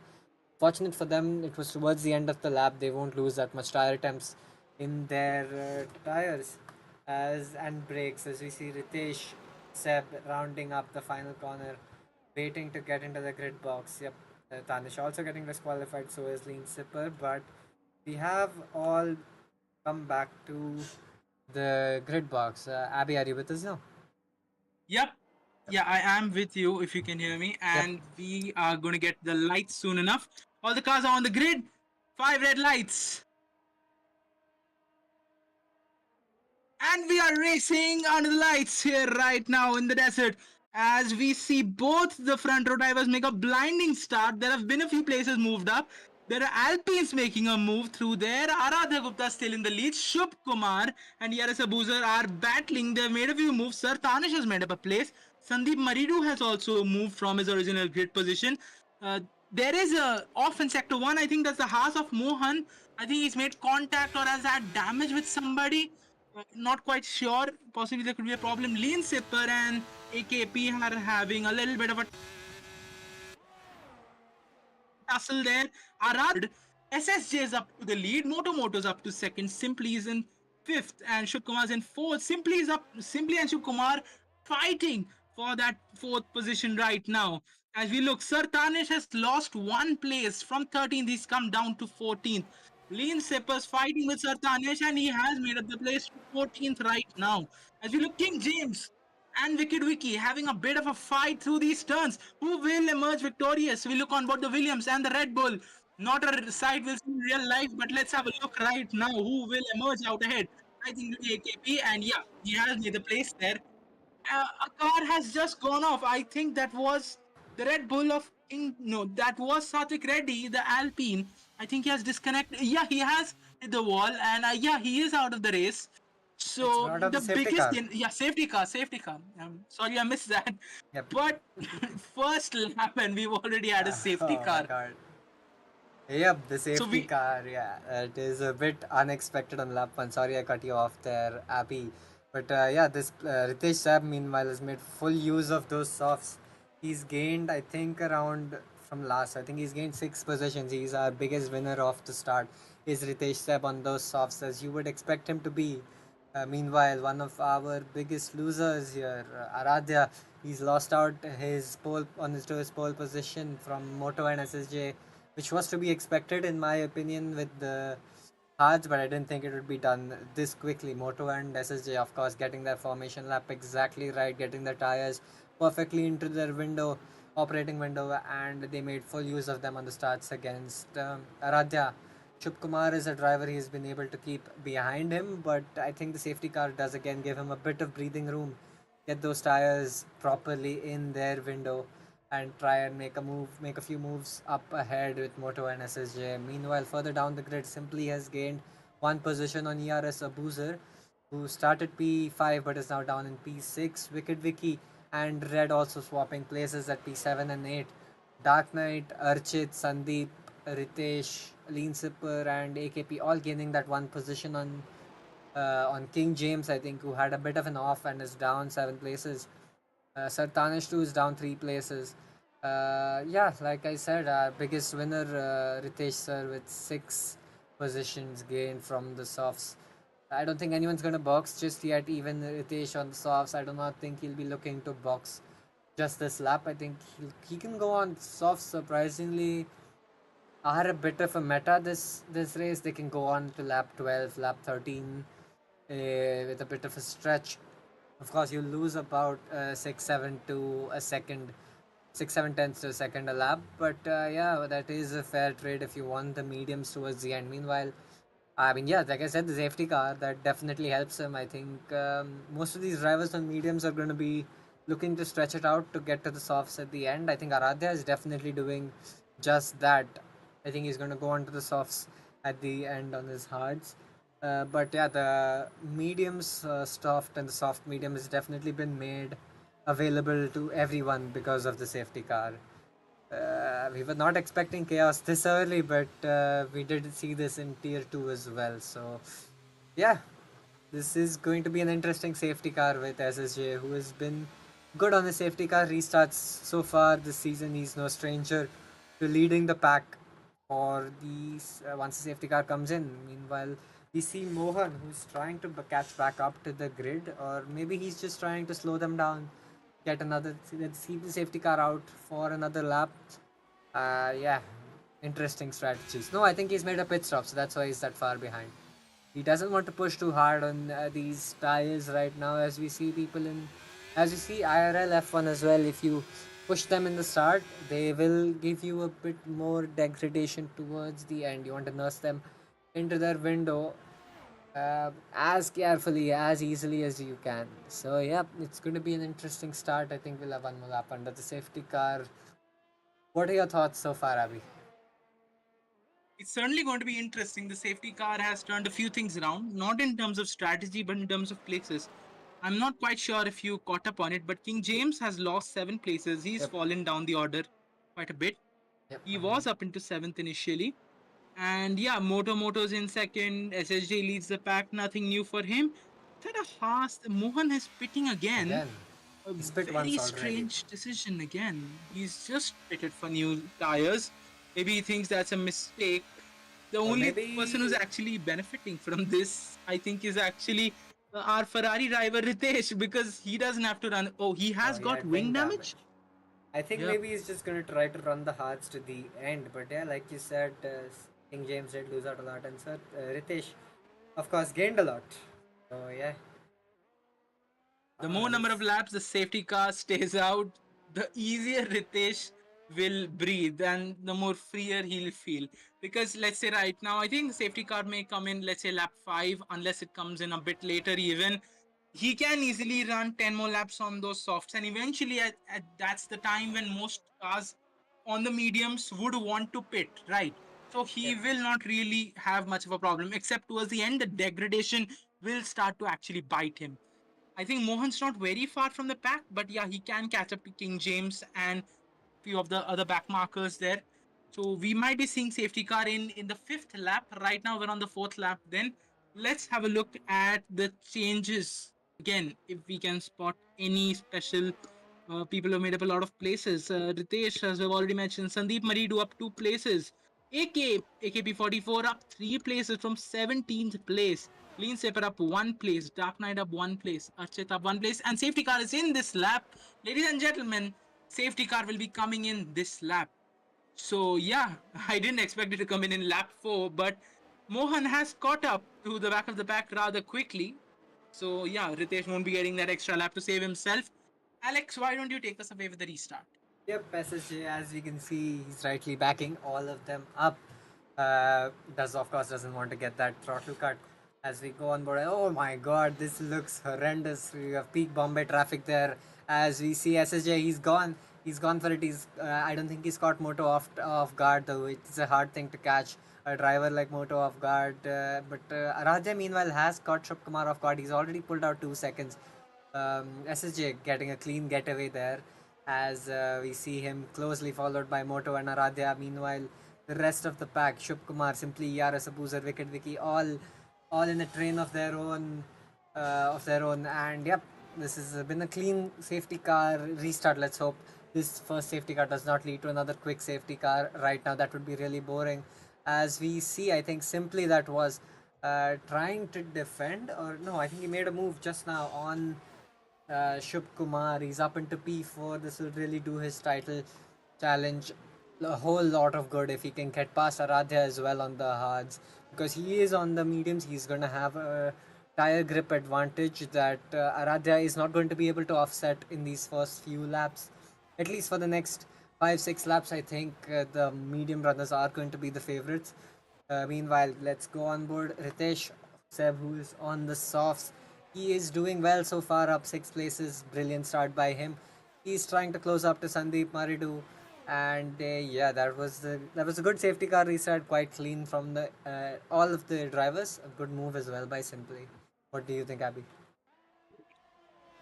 C: Fortunate for them, it was towards the end of the lap. They won't lose that much tire attempts in their tires as and brakes. As we see Ritesh Seb rounding up the final corner, waiting to get into the grid box. Yep, Tanish also getting disqualified, so is Lean Sipper. But we have all come back to the grid box. Abby, are you with us now?
B: Yep. Yeah, I am with you if you can hear me. And we are going to get the lights soon enough. All the cars are on the grid. 5 red lights. And we are racing under the lights here right now in the desert. As we see both the front row drivers make a blinding start. There have been a few places moved up. There are Alpines making a move through there. Aradhya Gupta still in the lead. Shubh Kumar and Yaras Abuzer are battling. They've made a few moves. Sir Tanish has made up a place. Sandeep Maridu has also moved from his original grid position. There is a off in sector 1. I think that's the house of Mohan. I think he's made contact or has had damage with somebody. Not quite sure. Possibly there could be a problem. Lean Sipper and AKP are having a little bit of a tussle there. Arad SSJ is up to the lead. Moto's up to second. Simply is in fifth, and Shubkumar is in fourth. Simply is up. Simply and Shubkumar fighting for that fourth position right now. As we look, Sir Tanish has lost one place from 13th. He's come down to 14th. Lean Sipper's fighting with Sir Tanish, and he has made up the place to 14th right now. As we look, King James and Wicked Wiki having a bit of a fight through these turns. Who will emerge victorious? We look on both the Williams and the Red Bull. Not a sight we'll see in real life, but let's have a look right now. Who will emerge out ahead? I think it'll be AKP, and yeah, he has made the place there. A car has just gone off. I think that was the Red Bull of no, that was Satvik Reddy, the Alpine. I think he has disconnected. Yeah, he has hit the wall, and yeah, he is out of the race.
C: It's
B: So
C: not of the
B: the
C: safety
B: biggest,
C: car.
B: yeah, safety car, safety car. Sorry, I missed that.
C: Yep.
B: But first lap, and we've already had a safety
C: Oh my
B: car.
C: god. Yep, the
B: So
C: safety
B: we,
C: car, yeah, it is a bit unexpected on lap one. Sorry I cut you off there, Abby. But yeah, this Ritesh Saab, meanwhile, has made full use of those softs. He's gained, I think, around from last. I think he's gained 6 positions. He's our biggest winner off the start. Is Ritesh Saab on those softs, as you would expect him to be. Meanwhile, one of our biggest losers here, Aradhya, he's lost out his to his pole position from Moto and SSJ, which was to be expected in my opinion with the hards, but I didn't think it would be done this quickly. Moto and SSJ, of course, getting their formation lap exactly right, getting the tires perfectly into their operating window, and they made full use of them on the starts against Aradhya. Shubh Kumar is a driver he's been able to keep behind him, but I think the safety car does again give him a bit of breathing room, get those tires properly in their window, and try and make a few moves up ahead with Moto and SSJ. Meanwhile, further down the grid, Simply has gained one position on ERS Abuzer, who started P5 but is now down in P6. Wicked Vicky and Red also swapping places at P7 and 8. Dark Knight, Archit, Sandeep, Ritesh, Lean Sipper, and AKP all gaining that one position on King James, I think, who had a bit of an off and is down 7 places. Sir Tanish too is down 3 places. Yeah, like I said, our biggest winner, Ritesh sir, with 6 positions gained from the softs. I don't think anyone's going to box just yet. Even Ritesh on the softs, I do not think he'll be looking to box just this lap. I think he can go on softs. Surprisingly, are a bit of a meta this race. They can go on to lap 12, lap 13 with a bit of a stretch. Of course, you lose about 6, 7 to a second, 6, 7 tenths to a second a lap. But yeah, that is a fair trade if you want the mediums towards the end. Meanwhile, I mean, yeah, like I said, the safety car that definitely helps him. I think most of these drivers on mediums are going to be looking to stretch it out to get to the softs at the end. I think Aradhya is definitely doing just that. I think he's going to go on to the softs at the end on his hards. But yeah, the mediums soft and the soft medium has definitely been made available to everyone because of the safety car. We were not expecting chaos this early, but we did see this in tier 2 as well. So, yeah, this is going to be an interesting safety car with SSJ, who has been good on the safety car restarts so far this season. He's no stranger to leading the pack for these once the safety car comes in. Meanwhile, we see Mohan, who's trying to catch back up to the grid, or maybe he's just trying to slow them down, get another see the safety car out for another lap. Yeah, interesting strategies. No, I think he's made a pit stop, so that's why he's that far behind. He doesn't want to push too hard on these tires right now, as we see people in, as you see IRL F1 as well. If you push them in the start, they will give you a bit more degradation towards the end. You want to nurse them into their window as carefully, as easily as you can. So yeah, it's going to be an interesting start. I think we'll have one more lap under the safety car. What are your thoughts so far, Abhi?
B: It's certainly going to be interesting. The safety car has turned a few things around, not in terms of strategy, but in terms of places. I'm not quite sure if you caught up on it, but King James has lost 7 places. He's
C: Yep.
B: fallen down the order quite a bit.
C: Yep.
B: He was up into 7th initially. And yeah, Moto's in second. SSJ leads the pack. Nothing new for him. Then a Haas. Mohan is pitting again.
C: Again,
B: A
C: he spit
B: very
C: once already.
B: strange decision again. He's just pitted for new tires. Maybe he thinks that's a mistake. The
C: Or
B: only person who's
C: maybe
B: actually benefiting from this, I think, is actually our Ferrari driver Ritesh, because he doesn't have to run. Oh, he has
C: he
B: got
C: had
B: wing
C: wing
B: damage.
C: damage. I think
B: Yep.
C: maybe he's just gonna try to run the hards to the end. But yeah, like you said, King James did lose out a lot, and sir Ritesh, of course, gained a lot. So yeah,
B: The more number of laps the safety car stays out, the easier Ritesh will breathe and the more freer he'll feel. Because let's say right now, I think the safety car may come in, let's say lap 5, unless it comes in a bit later even. He can easily run 10 more laps on those softs, and eventually that's the time when most cars on the mediums would want to pit, right? So he
C: yep.
B: will not really have much of a problem, except towards the end, the degradation will start to actually bite him. I think Mohan's not very far from the pack, but yeah, he can catch up to King James and few of the other back markers there. So we might be seeing safety car in the 5th lap. Right now we're on the 4th lap. Then let's have a look at the changes again. If we can spot any special people who made up a lot of places. Ritesh, as we've already mentioned, Sandeep Maridu up 2 places. AKP44 up 3 places from 17th place. Clean Saper up 1 place. Dark Knight up 1 place. Archit up 1 place. And safety car is in this lap. Ladies and gentlemen, safety car will be coming in this lap. So yeah, I didn't expect it to come in lap 4, but Mohan has caught up to the back of the pack rather quickly. So yeah, Ritesh won't be getting that extra lap to save himself. Alex, why don't you take us away with the restart?
C: Yep, SSJ, as we can see, he's rightly backing all of them up. Does of course doesn't want to get that throttle cut as we go on board. Oh my god, this looks horrendous. We have peak Bombay traffic there. As we see SSJ, he's gone. He's gone for it. I don't think he's caught Moto off guard though. It's a hard thing to catch a driver like Moto off guard. But Raja meanwhile has caught Shub Kumar off guard. He's already pulled out 2 seconds. SSJ getting a clean getaway there as we see him closely followed by Moto and Aradhya. Meanwhile, the rest of the pack, Shub Kumar, SimplyYT, Abuzer, Wicked Vicky, all in a train of their own. And yep, this has been a clean safety car restart. Let's hope this first safety car does not lead to another quick safety car right now. That would be really boring. As we see, I think simply that was trying to defend, or no, I think he made a move just now on Shubh Kumar. He's up into P4. This will really do his title challenge a whole lot of good if he can get past Aradhya as well on the hards, because he is on the mediums. He's going to have a tire grip advantage that Aradhya is not going to be able to offset in these first few laps. At least for the next 5-6 laps, I think the medium runners are going to be the favorites. Meanwhile, let's go on board Ritesh Seb, who is on the softs. He is doing well so far, up 6 places. Brilliant start by him. He's trying to close up to Sandeep Maridu, and yeah, that was a good safety car restart, quite clean from the all of the drivers. A good move as well by Simply. What do you think, Abby?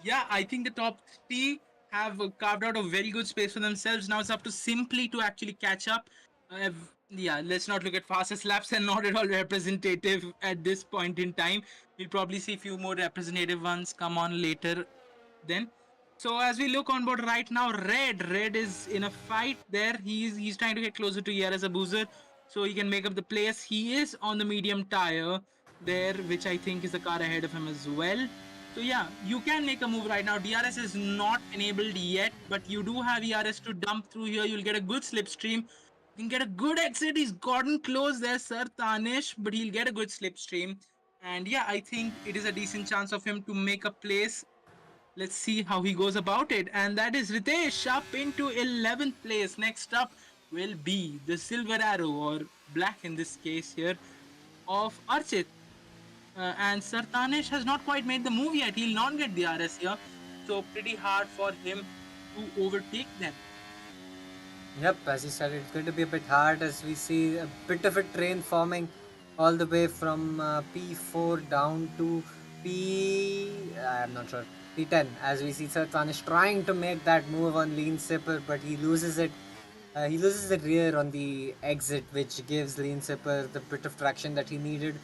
B: Yeah, I think the top three have carved out a very good space for themselves. Now it's up to Simply to actually catch up. Yeah, let's not look at fastest laps and not at all representative at this point in time. We'll probably see a few more representative ones come on later then. So as we look on board right now, Red is in a fight there. He's trying to get closer to ERS Abuzer so he can make up the place. He is on the medium tire there, which I think is the car ahead of him as well. So yeah, you can make a move right now. DRS is not enabled yet, but you do have ERS to dump through here. You'll get a good slipstream. You can get a good exit. He's gotten close there, Sir Tanish, but he'll get a good slipstream. And yeah, I think it is a decent chance of him to make a place. Let's see how he goes about it. And that is Ritesh up into 11th place. Next up will be the Silver Arrow, or Black in this case here, of Archit. And Sartanesh has not quite made the move yet. He'll not get the RS here. So pretty hard for him to overtake them.
C: Yep, as you said, it's going to be a bit hard as we see a bit of a train forming all the way from P4 down to I'm not sure, P10. As we see Sir Tanish trying to make that move on Lean Sipper, but he loses it. He loses the rear on the exit, which gives Lean Sipper the bit of traction that he needed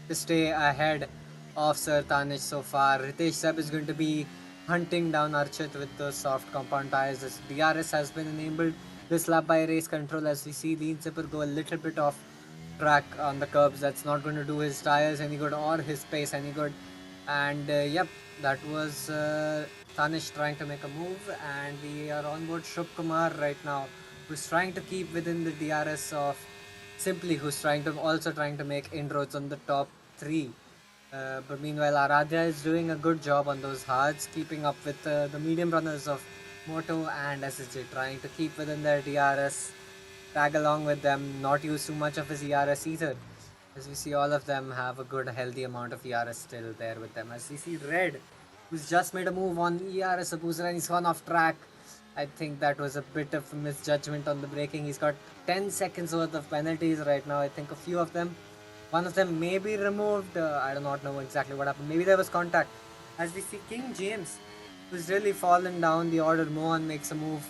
C: to stay ahead of Sir Tanish so far. Ritesh Seb is going to be hunting down Archit with the soft compound tires. This DRS has been enabled this lap by race control, as we see Lean Sipper go a little bit off track on the curbs. That's not going to do his tires any good or his pace any good. And yep, that was Tanish trying to make a move, and we are on board Shubh Kumar right now, who's trying to keep within the DRS of Simply, who's also trying to make inroads on the top 3. But meanwhile, Aradhya is doing a good job on those hards, keeping up with the medium runners of Moto and SSJ, trying to keep within their DRS, tag along with them, not use too much of his ERS either. As we see, all of them have a good, healthy amount of ERS still there with them. As we see Red, who's just made a move on ERS Abuzer and he's gone off track. I think that was a bit of a misjudgment on the braking. He's got 10 seconds worth of penalties right now. I think a few of them, one of them may be removed. I do not know exactly what happened. Maybe there was contact. As we see King James, who's really fallen down the order. Mohan makes a move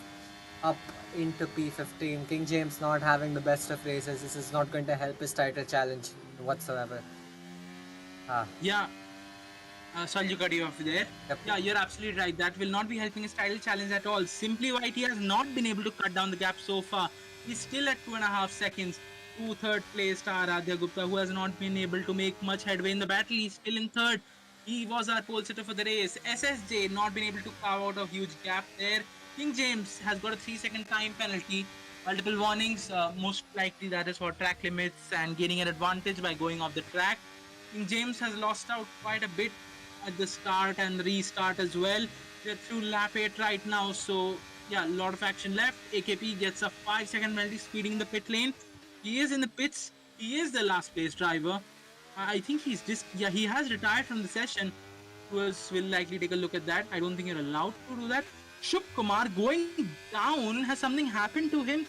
C: up into P15. King James not having the best of races. This is not going to help his title challenge whatsoever.
B: Yeah. Sorry, you cut you off there.
C: Yep.
B: Yeah, you're absolutely right. That will not be helping his title challenge at all. SimplyYT has not been able to cut down the gap so far. He's still at 2.5 seconds to third place star Aradhya Gupta, who has not been able to make much headway in the battle. He's still in third. He was our pole sitter for the race. SSJ not been able to carve out a huge gap there. King James has got a 3-second time penalty. Multiple warnings. Most likely that is for track limits and gaining an advantage by going off the track. King James has lost out quite a bit at the start and restart as well. We're through lap 8 right now, so yeah, a lot of action left. AKP gets a 5-second penalty speeding the pit lane. He is in the pits. He is the last place driver. I think he has retired from the session. We'll likely take a look at that. I don't think you're allowed to do that. Shubh Kumar going down. Has something happened to him?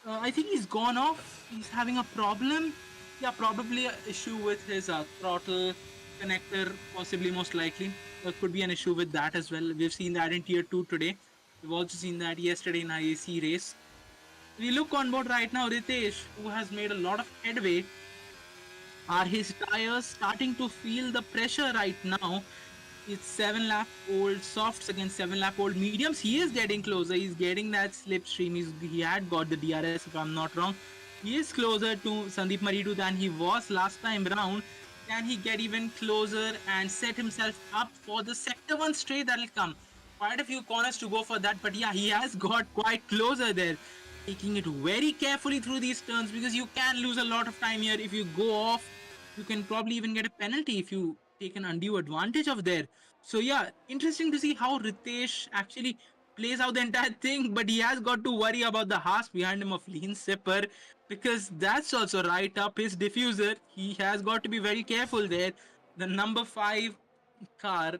B: I think he's gone off. He's having a problem. Yeah, probably an issue with his throttle connector, possibly, most likely. There could be an issue with that as well. We've seen that in Tier 2 today. We've also seen that yesterday in IRC race. We look on board right now. Ritesh, who has made a lot of headway. Are his tires starting to feel the pressure right now? It's 7-lap-old softs against 7-lap-old mediums. He is getting closer. He's getting that slipstream. He had got the DRS, if I'm not wrong. He is closer to Sandeep Maridu than he was last time round. Can he get even closer and set himself up for the sector 1 straight that'll come? Quite a few corners to go for that, but yeah, he has got quite closer there. Taking it very carefully through these turns because you can lose a lot of time here. If you go off, you can probably even get a penalty if you take an undue advantage of there. So yeah, interesting to see how Ritesh actually plays out the entire thing, but he has got to worry about the Haas behind him of Lean Sipper because that's also right up his diffuser. He has got to be very careful there. The number 5 car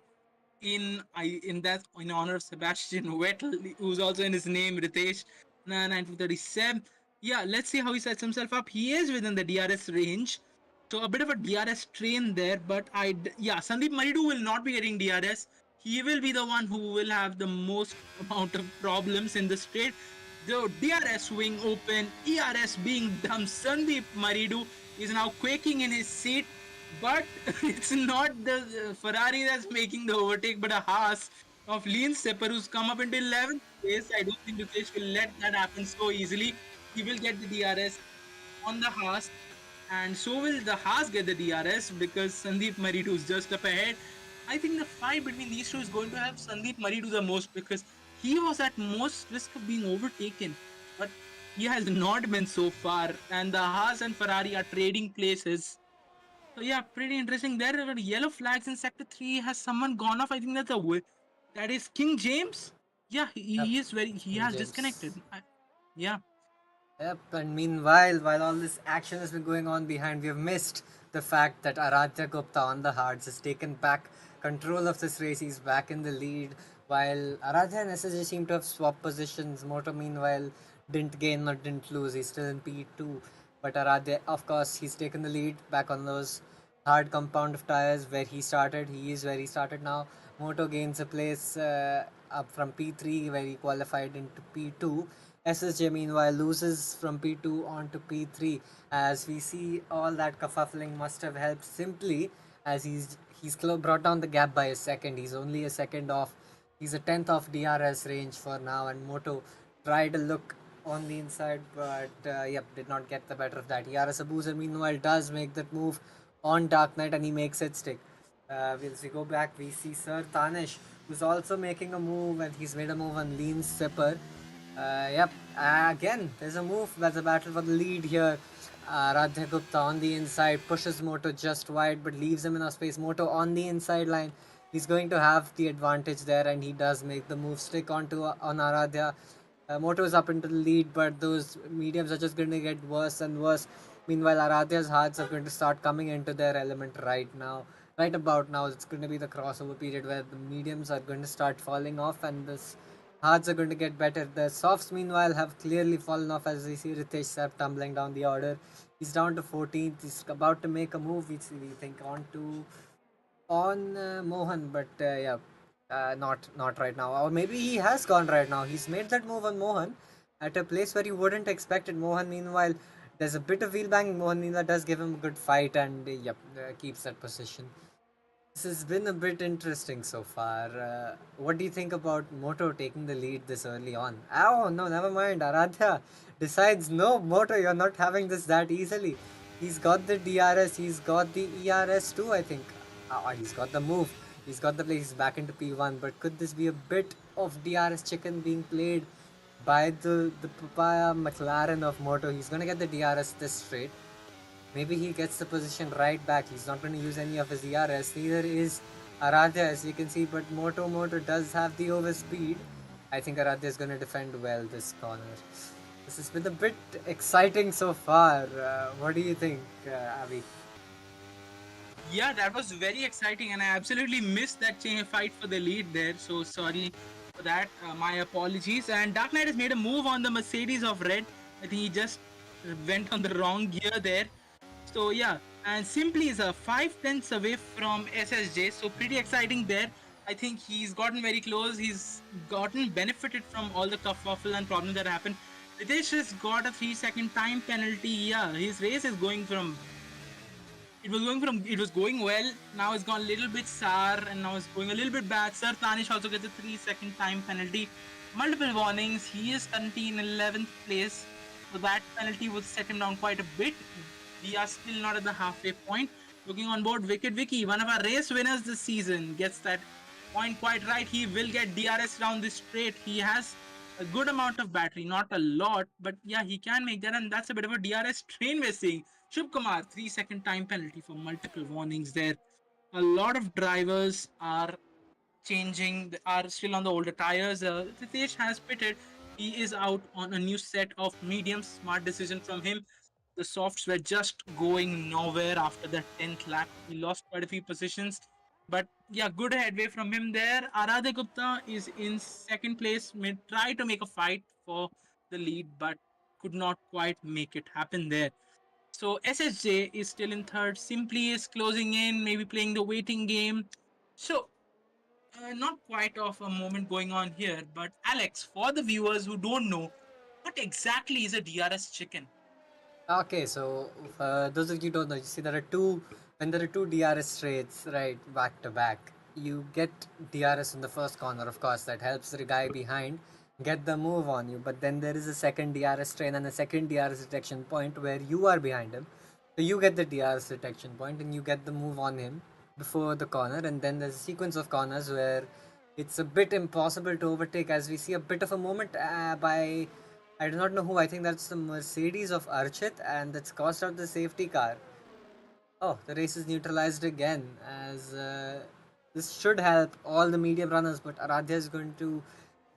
B: in that in honor of Sebastian Vettel, who's also in his name Ritesh 1937. Yeah, let's see how he sets himself up. He is within the DRS range, so a bit of a DRS train there. But Sandeep Maridu will not be getting DRS. He will be the one who will have the most amount of problems in the straight. The DRS wing open, ERS being dumb. Sandeep Maridu is now quaking in his seat, but it's not the Ferrari that's making the overtake, but a Haas of Lean Sepper who's come up into 11th place. I don't think Ritesh will let that happen so easily. He will get the DRS on the Haas, and so will the Haas get the DRS because Sandeep Maridu is just up ahead. I think the fight between these two is going to help Sandeep Maridu the most because he was at most risk of being overtaken, but he has not been so far, and the Haas and Ferrari are trading places. So yeah, pretty interesting. There are yellow flags in sector 3. Has someone gone off? I think that is King James. Yeah,
C: Yep,
B: he is very he
C: King
B: has
C: James.
B: disconnected. Yeah.
C: Yep, and meanwhile, while all this action has been going on behind, we have missed the fact that Aradhya Gupta on the hards has taken back control of this race. He's back in the lead, while Aradhya and SSJ seem to have swapped positions. Moto, meanwhile, didn't gain or didn't lose. He's still in P2. But Aradhya, of course, he's taken the lead back on those hard compound of tires where he started. He is where he started now. Moto gains a place up from P3 where he qualified into P2. SSJ meanwhile loses from P2 on to P3 as we see all that kerfuffling must have helped Simply as he's brought down the gap by a second. He's only a second off. He's a tenth off DRS range for now, and Moto tried to look on the inside, but yep, did not get the better of that. ERS Abuser meanwhile does make that move on Dark Knight and he makes it stick. As we go back, we see Sir Tanish, who's also making a move, and he's made a move on Lean Sipper. Yep, again, there's a move. There's a battle for the lead here. Radha Gupta on the inside pushes Moto just wide but leaves him enough space. Moto on the inside line. He's going to have the advantage there, and he does make the move stick onto on Aradhya. Moto is up into the lead, but those mediums are just going to get worse and worse. Meanwhile, Aradhya's hards are going to start coming into their element right now. Right about now, it's going to be the crossover period where the mediums are going to start falling off, and this hards are going to get better. The softs, meanwhile, have clearly fallen off as we see Ritesh Sap tumbling down the order. He's down to 14th. He's about to make a move, we think, on Mohan, but yeah, not right now. Or maybe he has gone right now. He's made that move on Mohan at a place where you wouldn't expect it. Mohan, meanwhile, there's a bit of wheel banging. Mohan, meanwhile, does give him a good fight and yep, keeps that position. This has been a bit interesting so far. What do you think about Moto taking the lead this early on? Oh, no, never mind. Aradhya decides, no, Moto, you're not having this that easily. He's got the DRS, he's got the ERS too, I think. He's got the move, he's got the play, he's back into P1. But could this be a bit of DRS chicken being played by the papaya McLaren of Moto? He's going to get the DRS this straight. Maybe he gets the position right back. He's not going to use any of his ERS. Neither is Aradhya, as you can see. But Moto does have the overspeed. I think Aradhya is going to defend well this corner. This has been a bit exciting so far. What do you think, Avi?
B: Yeah, that was very exciting, and I absolutely missed that fight for the lead there. So sorry for that. My apologies. And Dark Knight has made a move on the Mercedes of red. I think he just went on the wrong gear there. So yeah, and Simply is a 5/10 away from SSJ. So pretty exciting there. I think he's gotten very close. He's gotten benefited from all the kerfuffle and problems that happened. Ritesh has got a 3-second time penalty. Yeah, his race is going from. It was going well. Now it's gone a little bit sour, and now it's going a little bit bad. Sir Tanish also gets a 3-second time penalty. Multiple warnings. He is currently in 11th place. So that penalty would set him down quite a bit. We are still not at the halfway point. Looking on board, Wicked Vicky, one of our race winners this season, gets that point quite right. He will get DRS down this straight. He has a good amount of battery, not a lot, but yeah, he can make that, and that's a bit of a DRS train we're seeing. Shubh Kumar, 3-second time penalty for multiple warnings there. A lot of drivers are are still on the older tires. Ritesh has pitted. He is out on a new set of mediums. Smart decision from him. The softs were just going nowhere after the 10th lap. He lost quite a few positions. But yeah, good headway from him there. Aradhya Gupta is in second place. May try to make a fight for the lead, but could not quite make it happen there. So SSJ is still in third. Simply is closing in, maybe playing the waiting game. So not quite of a moment going on here, but Alex, for the viewers who don't know, what exactly is a DRS chicken?
C: Okay, so for those of you who don't know, you see when there are two DRS straights, right, back to back, you get DRS in the first corner, of course, that helps the guy behind get the move on you. But then there is a second DRS train and a second DRS detection point where you are behind him. So you get the DRS detection point and you get the move on him before the corner. And then there's a sequence of corners where it's a bit impossible to overtake, as we see a bit of a moment by I do not know who. I think that's the Mercedes of Archit, and that's cost out the safety car. Oh, the race is neutralized again, as this should help all the medium runners, but Aradhya is going to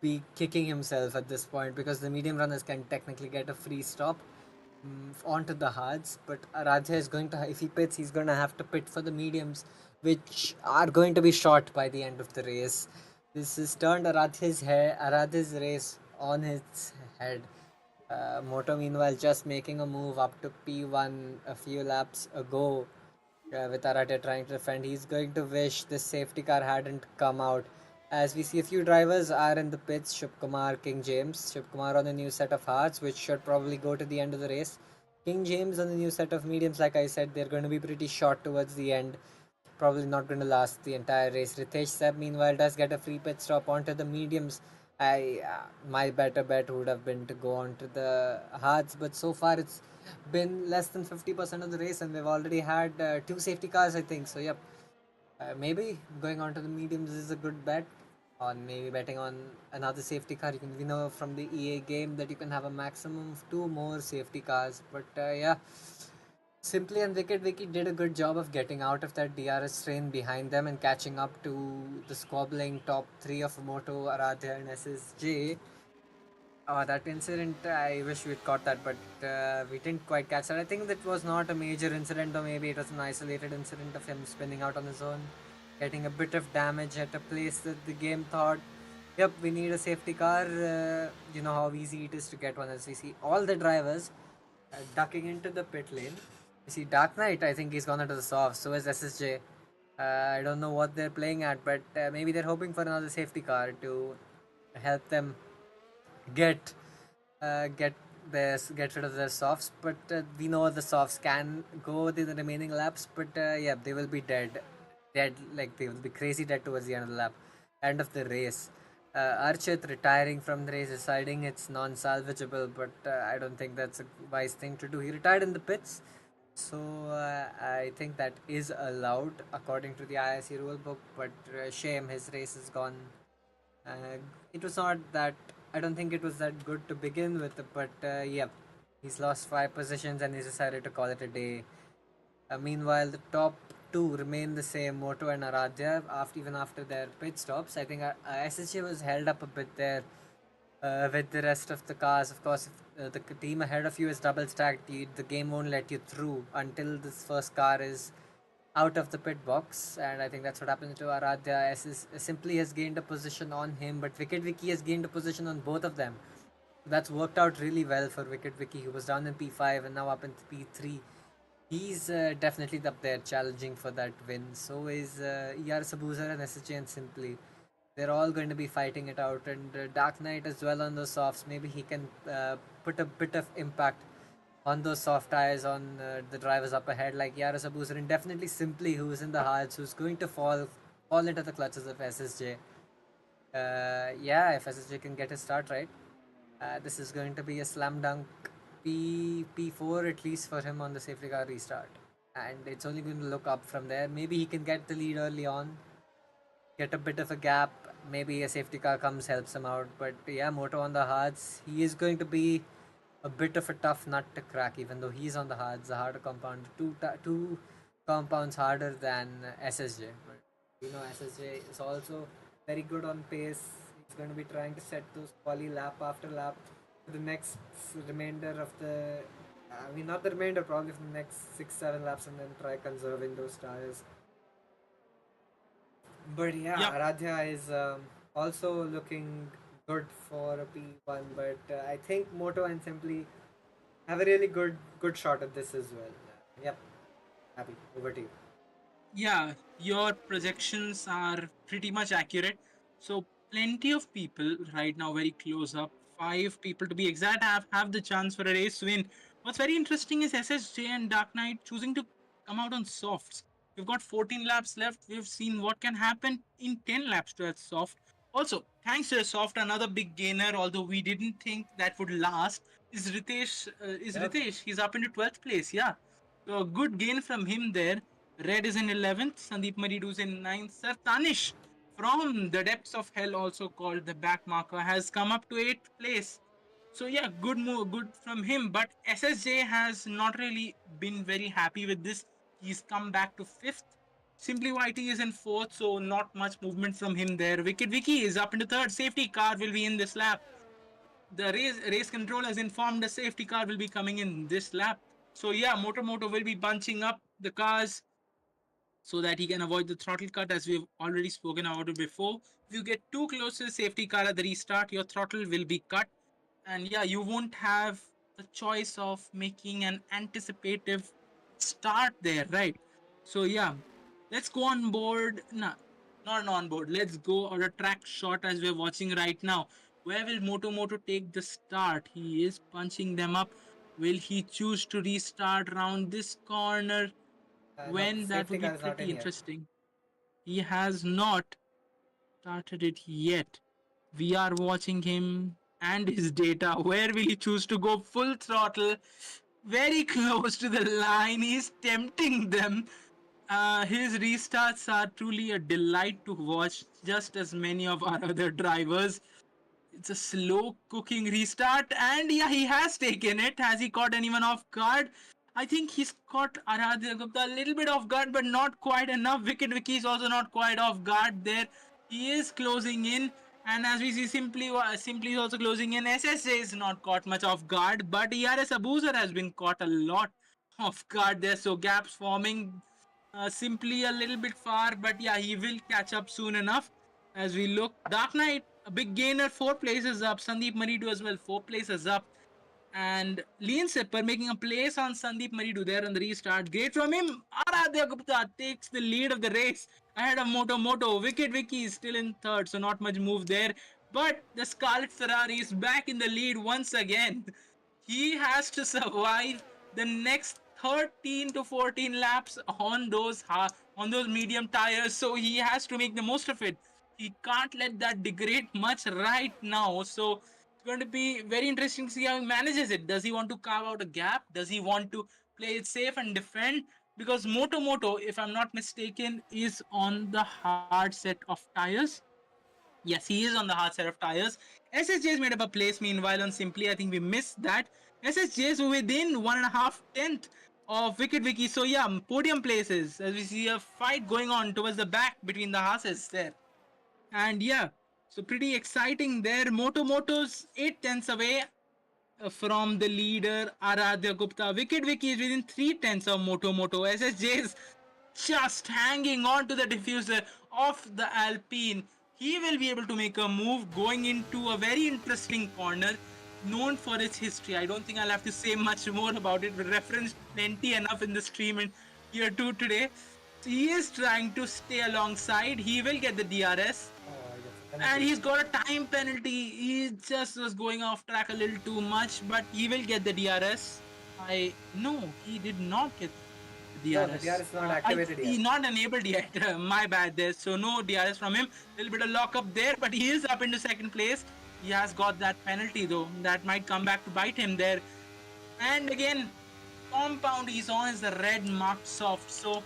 C: be kicking himself at this point because the medium runners can technically get a free stop onto the hards, but Aradhya is going to, if he pits, he's going to have to pit for the mediums, which are going to be short by the end of the race. This has turned Aradhya's race on its head. Moto, meanwhile, just making a move up to P1 a few laps ago with Aradhya trying to defend. He's going to wish this safety car hadn't come out. As we see a few drivers are in the pits, Shubkumar, King James. Shubkumar on a new set of hearts, which should probably go to the end of the race. King James on the new set of mediums, like I said, they're going to be pretty short towards the end. Probably not going to last the entire race. Ritesh Seb, meanwhile, does get a free pit stop onto the mediums. My better bet would have been to go on to the hards, but so far it's been less than 50% of the race, and we've already had two safety cars, I think. So, yep, maybe going on to the mediums is a good bet. On maybe betting on another safety car. We know from the EA game that you can have a maximum of two more safety cars. But yeah, Simply and Wicked Wiki did a good job of getting out of that DRS train behind them and catching up to the squabbling top three of Moto, Aradhya, and SSJ. That incident, I wish we'd caught that, but we didn't quite catch that. I think that was not a major incident, or maybe it was an isolated incident of him spinning out on his own, getting a bit of damage at a place that the game thought, yep, we need a safety car. You know how easy it is to get one, as we see all the drivers ducking into the pit lane. You see Dark Knight, I think he's gone into the soft, so is SSJ. I don't know what they're playing at, but maybe they're hoping for another safety car to help them get get get rid of their softs. But we know the softs can go the remaining laps, but yeah, they will be dead, like they will be crazy dead towards the end of the lap, end of the race. Archit retiring from the race, deciding it's non-salvageable, but I don't think that's a wise thing to do. He retired in the pits, so I think that is allowed according to the IRC rulebook. But shame, his race is gone. uh, it was not that. I don't think it was that good to begin with, but yeah, he's lost 5 positions and he's decided to call it a day. Meanwhile, the top two remain the same, Moto and Aradhya, even after their pit stops. I think SSJ was held up a bit there with the rest of the cars. Of course, if the team ahead of you is double stacked, the game won't let you through until this first car is out of the pit box, and I think that's what happened to Aradhya. Simply has gained a position on him, but Wicked Wiki has gained a position on both of them. That's worked out really well for Wicked Wiki, who was down in P5 and now up in P3. He's definitely up there challenging for that win. So is ER Sabuzer and SHA and Simply. They're all going to be fighting it out, and Dark Knight as well on those softs. Maybe he can put a bit of impact on those soft tires on the drivers up ahead, like Yaros Abuzer, and definitely Simply, who is in the hards, who's going to fall into the clutches of SSJ. Yeah, if SSJ can get his start right, this is going to be a slam dunk P4 at least for him on the safety car restart. and it's only going to look up from there. Maybe he can get the lead early on, get a bit of a gap. Maybe a safety car comes, helps him out. But yeah, Moto on the hards, he is going to be a bit of a tough nut to crack, even though he's on the hards, the harder compound, two compounds harder than SSJ. But SSJ is also very good on pace. He's going to be trying to set those quali lap after lap for the next remainder of the. I mean, not the remainder, probably for the next 6-7 laps, and then try conserving those tires. But yeah,
B: Yeah.
C: Aradhya is also looking good for a P1, but I think Moto and Simply have a really good shot at this as well. Yep, happy. Over to you.
B: Yeah, your projections are pretty much accurate. So plenty of people right now very close up. 5 people to be exact have the chance for a race win. What's very interesting is SSJ and Dark Knight choosing to come out on softs. We've got 14 laps left. We've seen what can happen in 10 laps to that soft. Also, thanks to a soft, another big gainer, although we didn't think that would last, is Ritesh.
C: Yep.
B: Ritesh. He's up into 12th place. Yeah. So a good gain from him there. Red is in 11th. Sandeep Maridu is in 9th. Sir Tanish from the depths of hell, also called the back marker, has come up to 8th place. So yeah, good move, good from him. But SSJ has not really been very happy with this. He's come back to 5th. SimplyYT is in 4th, so not much movement from him there. Wicked Vicky is up into 3rd. Safety car will be in this lap. The race control has informed the safety car will be coming in this lap. So yeah, Moto will be bunching up the cars so that he can avoid the throttle cut, as we've already spoken about it before. If you get too close to the safety car at the restart, your throttle will be cut. And yeah, you won't have the choice of making an anticipative start there, right? So yeah, let's go on board. Nah, not on board. Let's go on a track shot as we're watching right now. Where will Moto take the start? He is punching them up. Will he choose to restart around this corner?
C: No,
B: When that
C: safety
B: would be
C: car is not in
B: pretty
C: yet.
B: interesting. He has not started it yet. We are watching him and his data. Where will he choose to go full throttle? Very close to the line. He's tempting them. His restarts are truly a delight to watch, just as many of our other drivers. It's a slow cooking restart, and yeah, he has taken it. Has he caught anyone off guard? I think he's caught Aradhya Gupta a little bit off guard, but not quite enough. Wicked Vicky is also not quite off guard there. He is closing in, and as we see, Simply is also closing in. SSJ is not caught much off guard, but ERS Abuser has been caught a lot off guard there. So gaps forming. Simply a little bit far, but yeah, he will catch up soon enough. As we look, Dark Knight, a big gainer, 4 places up. Sandeep Maridu as well, 4 places up. And Lean Sipper making a place on Sandeep Maridu there on the restart. Great from him. Aradhya Gupta takes the lead of the race ahead of Moto. Wicked Vicky is still in third, so not much move there. But the Scarlet Ferrari is back in the lead once again. He has to survive the next 13 to 14 laps on those medium tires, so he has to make the most of it. He can't let that degrade much right now. So it's going to be very interesting to see how he manages it. Does he want to carve out a gap? Does he want to play it safe and defend? Because Moto, if I'm not mistaken, is on the hard set of tires. Yes, he is on the hard set of tires. SSJ has made up a place. Meanwhile, on Simply, I think we missed that. SSJ is within 1.5 tenth of Wicked Vicky. So yeah, podium places as we see a fight going on towards the back between the horses there. And yeah, so pretty exciting there. Moto's 8 tenths away from the leader Aradhya Gupta. Wicked Vicky is within 3 tenths of Moto. SSJ is just hanging on to the diffuser of the Alpine. He will be able to make a move going into a very interesting corner known for its history. I don't think I'll have to say much more about it. We referenced plenty enough in the stream in year 2 today. So he is trying to stay alongside. He will get the DRS. And he's got a time penalty. He just was going off track a little too much, but he will get the DRS. No, he did not get the DRS.
C: No, the DRS is not activated yet.
B: He's not enabled yet. My bad there. So no DRS from him. A little bit of lock up there, but he is up into second place. He has got that penalty though. That might come back to bite him there. And again, compound he's on is the red marked soft. So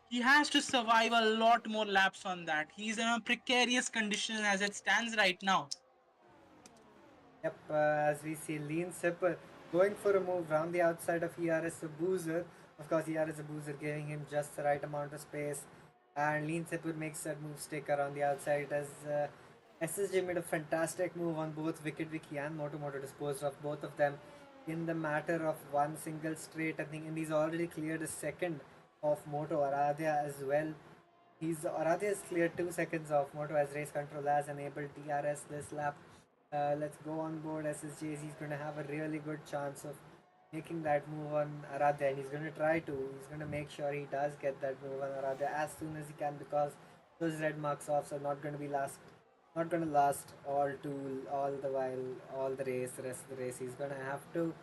B: he has to survive a lot more laps on that. He's in a precarious condition as it stands right now.
C: Yep, as we see Lean Sipper going for a move round the outside of ERS Boozer. Of course, ERS Boozer giving him just the right amount of space. And Lean Sipper makes that move stick around the outside as SSJ made a fantastic move on both Wicked Wiki and Moto Moto, disposed of both of them in the matter of one single straight, I think, and he's already cleared a second of Moto Aradhya as well. Aradhya has cleared 2 seconds off Moto as race control has enabled DRS this lap. Let's go on board SSJs. He's going to have a really good chance of making that move on Aradhya, and he's going to try to. He's going to make sure he does get that move on Aradhya as soon as he can, because those red marks offs are not going to last all the rest of the race. He's going to have to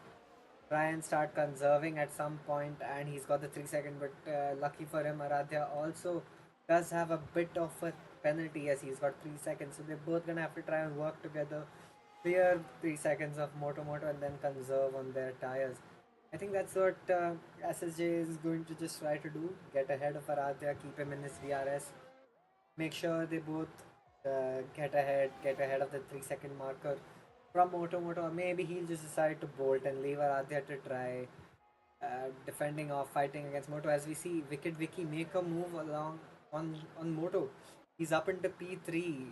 C: try and start conserving at some point, and he's got the 3 second, but lucky for him, Aradhya also does have a bit of a penalty as he's got 3 seconds, so they're both gonna have to try and work together, clear 3 seconds of Moto and then conserve on their tires. I think that's what SSJ is going to just try to do, get ahead of Aradhya, keep him in his DRS, make sure they both get ahead of the 3 second marker from Moto, or maybe he'll just decide to bolt and leave Aradhya to try defending off, fighting against Moto. As we see Wicked Wiki make a move along on Moto. He's up into P3.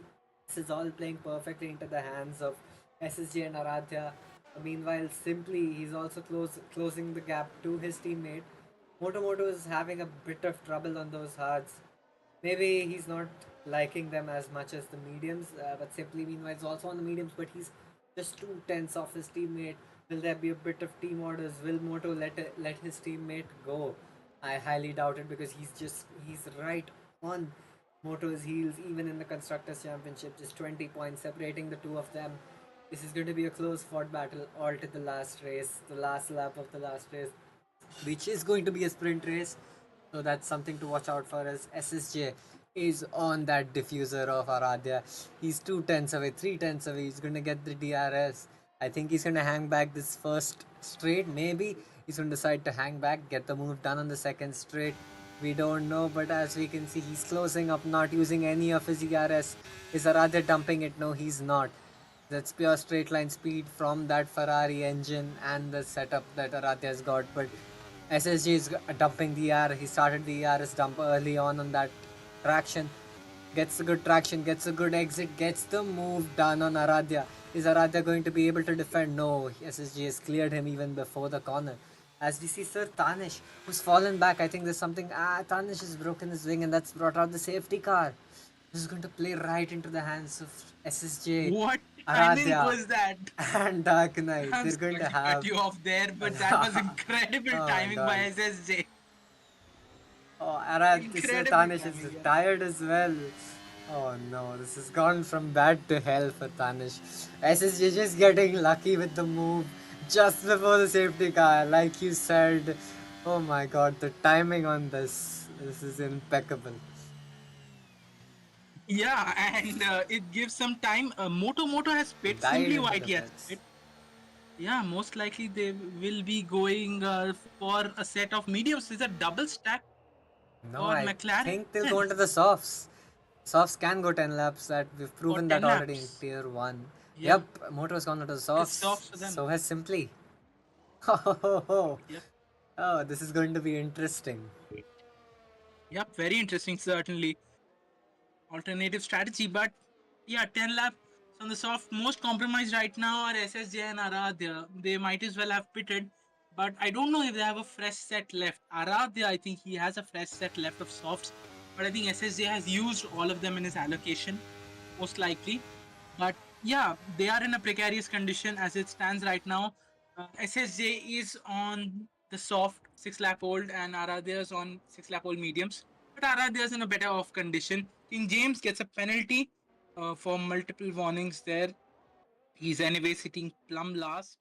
C: This is all playing perfectly into the hands of SSJ and Aradhya. Meanwhile, Simply, he's also closing the gap to his teammate. Moto is having a bit of trouble on those hards. Maybe he's not liking them as much as the mediums, but Simply, meanwhile, is also on the mediums, but he's just 2/10 off his teammate. Will there be a bit of team orders? Will Moto let his teammate go? I highly doubt it, because he's right on Moto's heels, even in the Constructors' Championship, just 20 points separating the two of them. This is going to be a close fought battle all to the last race, the last lap of the last race, which is going to be a sprint race. So that's something to watch out for, as SSJ is on that diffuser of Aradhya. He's 2/10 away, 3/10 away. He's going to get the DRS. I think he's going to hang back this first straight. Maybe he's going to decide to hang back, get the move done on the second straight. We don't know, but as we can see, he's closing up, not using any of his ERS. Is Aradhya dumping it? No, he's not. That's pure straight line speed from that Ferrari engine and the setup that Aradhya's got. But SSG is dumping the ER. He started the ERS dump early on that traction. Gets a good traction, gets a good exit, gets the move done on Aradhya. Is Aradhya going to be able to defend? No, SSG has cleared him even before the corner. As we see Sir Tanish, who's fallen back. I think there's something. Tanish has broken his wing, and that's brought out the safety car. This is going to play right into the hands of SSJ.
B: What timing was that?
C: And Dark Knight.
B: I'm
C: They're going to
B: sorry
C: have.
B: cut you off there, but that was incredible
C: Oh,
B: timing
C: God.
B: by SSJ.
C: Oh,
B: Incredible
C: Tanish is
B: timing, yeah.
C: tired as well. Oh no, this has gone from bad to hell for Tanish. SSJ just getting lucky with the move just before the safety car, like you said. Oh my god, the timing on this is impeccable.
B: Yeah, and it gives some time. Moto has pit.
C: Dive into
B: SimplyYT
C: the
B: has
C: pits.
B: pit. Yeah, most likely they will be going for a set of mediums. It's a double stack.
C: No,
B: Or
C: I
B: McLaren?
C: think they'll go into the softs. Softs can go 10 laps. That we've proven
B: 10
C: that already in
B: laps.
C: Tier 1.
B: Yeah.
C: Yep, Moto's gone into the softs.
B: softs for them.
C: So has Simply. Oh,
B: Yep.
C: this is going to be interesting.
B: Yep, very interesting, certainly. Alternative strategy, but yeah, 10 laps on the soft. Most compromised right now are SSJ and Aradhya. They might as well have pitted, but I don't know if they have a fresh set left. Aradhya, I think he has a fresh set left of softs, but I think SSJ has used all of them in his allocation, most likely. But yeah, they are in a precarious condition as it stands right now. SSJ is on the soft 6 lap old and Aradhya is on 6 lap old mediums. But Aradhya is in a better off condition. King James gets a penalty for multiple warnings there. He's anyway sitting plumb last.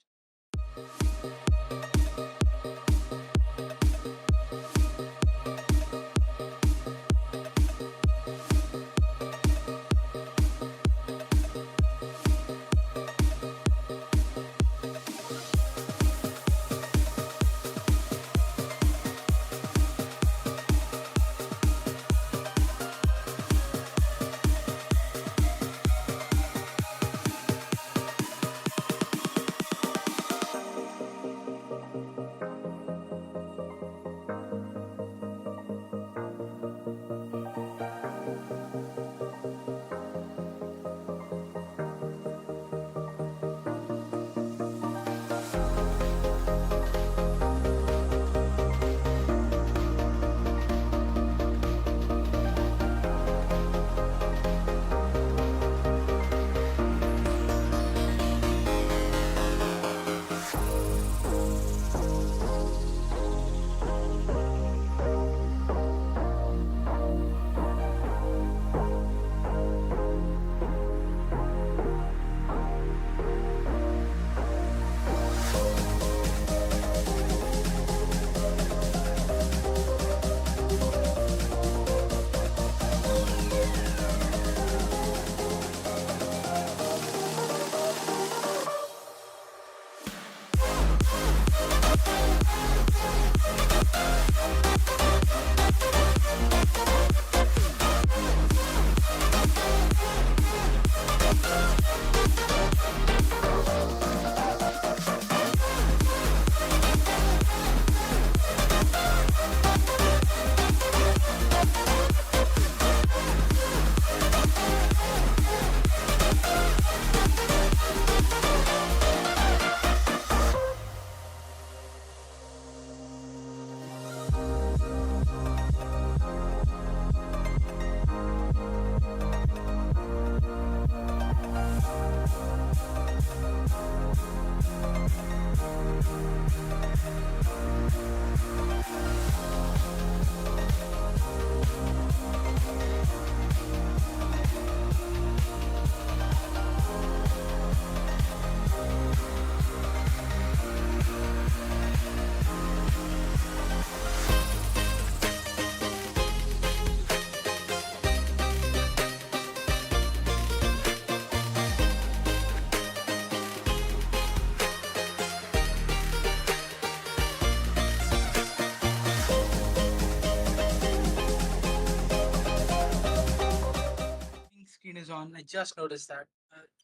B: Screen is on. I just noticed that.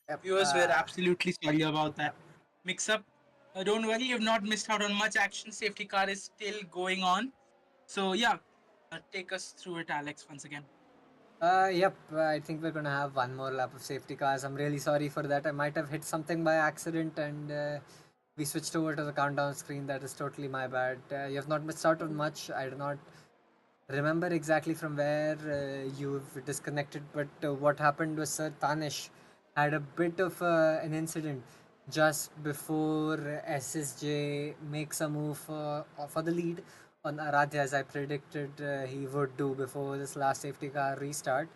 C: Yep.
B: Viewers were absolutely sorry about that mix up. Don't worry, you've not missed out on much action. Safety car is still going on. So, yeah, take us through it, Alex, once again.
C: Yep, I think we're gonna have one more lap of safety cars. I'm really sorry for that. I might have hit something by accident and we switched over to the countdown screen. That is totally my bad. You have not missed out on much. I do not remember exactly from where you've disconnected, but what happened was Sir Tanish had a bit of an incident just before SSJ makes a move for the lead on Aradhya, as I predicted he would do before this last safety car restart.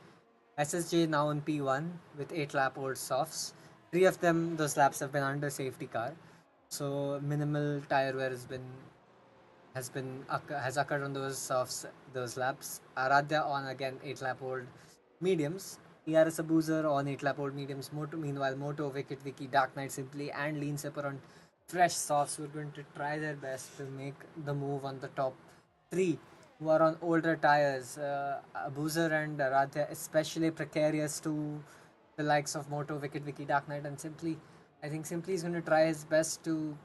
C: SSJ now on P1 with 8 lap old softs. 3 of them, those laps have been under safety car. So minimal tire wear has occurred on those laps. Aradhya on again 8 lap old mediums. ERS Abuser on 8 lap old mediums. Meanwhile, Moto, Wicked Wiki, Dark Knight Simply, and Lean Sipper on fresh softs were going to try their best to make the move on the top 3 who are on older tires. Abuser and Aradhya especially precarious to the likes of Moto, Wicked Wiki, Dark Knight, and Simply. I think Simply is going to try his best to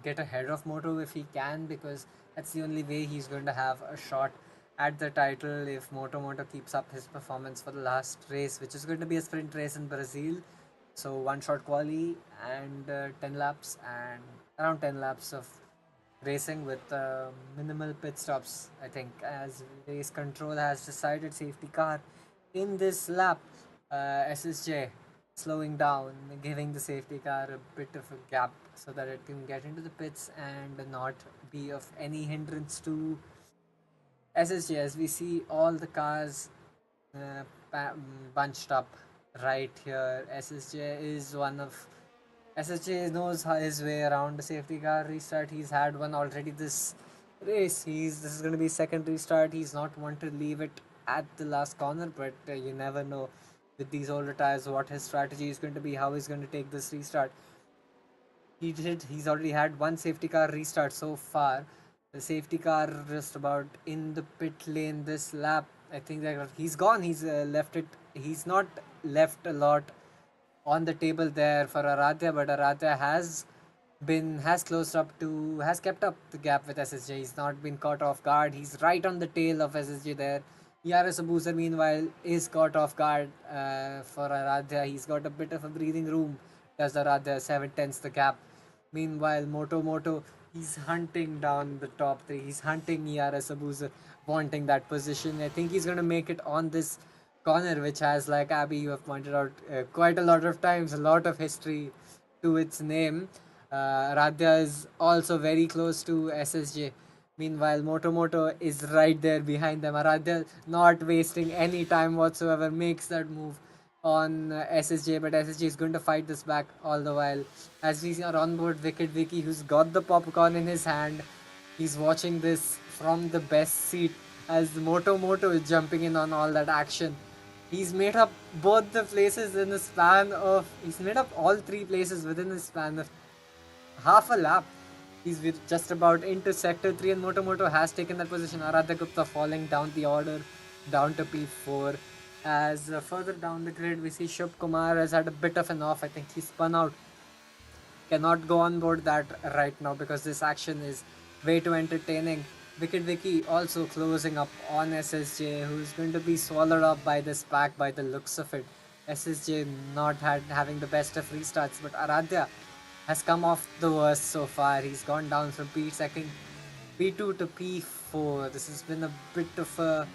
C: get ahead of Moto if he can, because that's the only way he's going to have a shot at the title if Moto keeps up his performance for the last race, which is going to be a sprint race in Brazil. So one shot quali and 10 laps and around 10 laps of racing with minimal pit stops, I think, as race control has decided safety car in this lap. SSJ slowing down, giving the safety car a bit of a gap so that it can get into the pits and not be of any hindrance to SSJ, as we see all the cars bunched up right here. SSJ knows his way around the safety car restart. He's had one already this race. This is going to be second restart. He's not one to leave it at the last corner, but you never know with these older tires what his strategy is going to be, how he's going to take this restart. He's already had one safety car restart so far. The safety car just about in the pit lane this lap. I think that he's gone. He's left it. He's not left a lot on the table there for Aradhya, but Aradhya has kept up the gap with SSJ. He's not been caught off guard. He's right on the tail of SSJ there. ERS Abuser meanwhile is caught off guard for Aradhya. He's got a bit of a breathing room. Does Aradhya 7/10 the gap? Meanwhile, Moto, he's hunting down the top 3. He's hunting ERS Abuser, wanting that position. I think he's going to make it on this corner, which has, like Abby, you have pointed out quite a lot of times, a lot of history to its name. Radhya is also very close to SSJ. Meanwhile, Moto is right there behind them. Aradhya not wasting any time whatsoever, makes that move on SSJ, but SSJ is going to fight this back all the while. As we are on board Wicked Vicky, who's got the popcorn in his hand. He's watching this from the best seat as Moto is jumping in on all that action. He's made up both the places in the span of... He's made up all 3 places within the span of half a lap. He's just about into sector 3 and Moto has taken that position. Aradhya Gupta falling down the order, down to P4. As further down the grid, we see Shubh Kumar has had a bit of an off. I think he spun out. Cannot go on board that right now because this action is way too entertaining. Wicked Vicky also closing up on SSJ, who's going to be swallowed up by this pack by the looks of it. SSJ not having the best of restarts, but Aradhya has come off the worst so far. He's gone down from P2 to P4. This has been a bit of a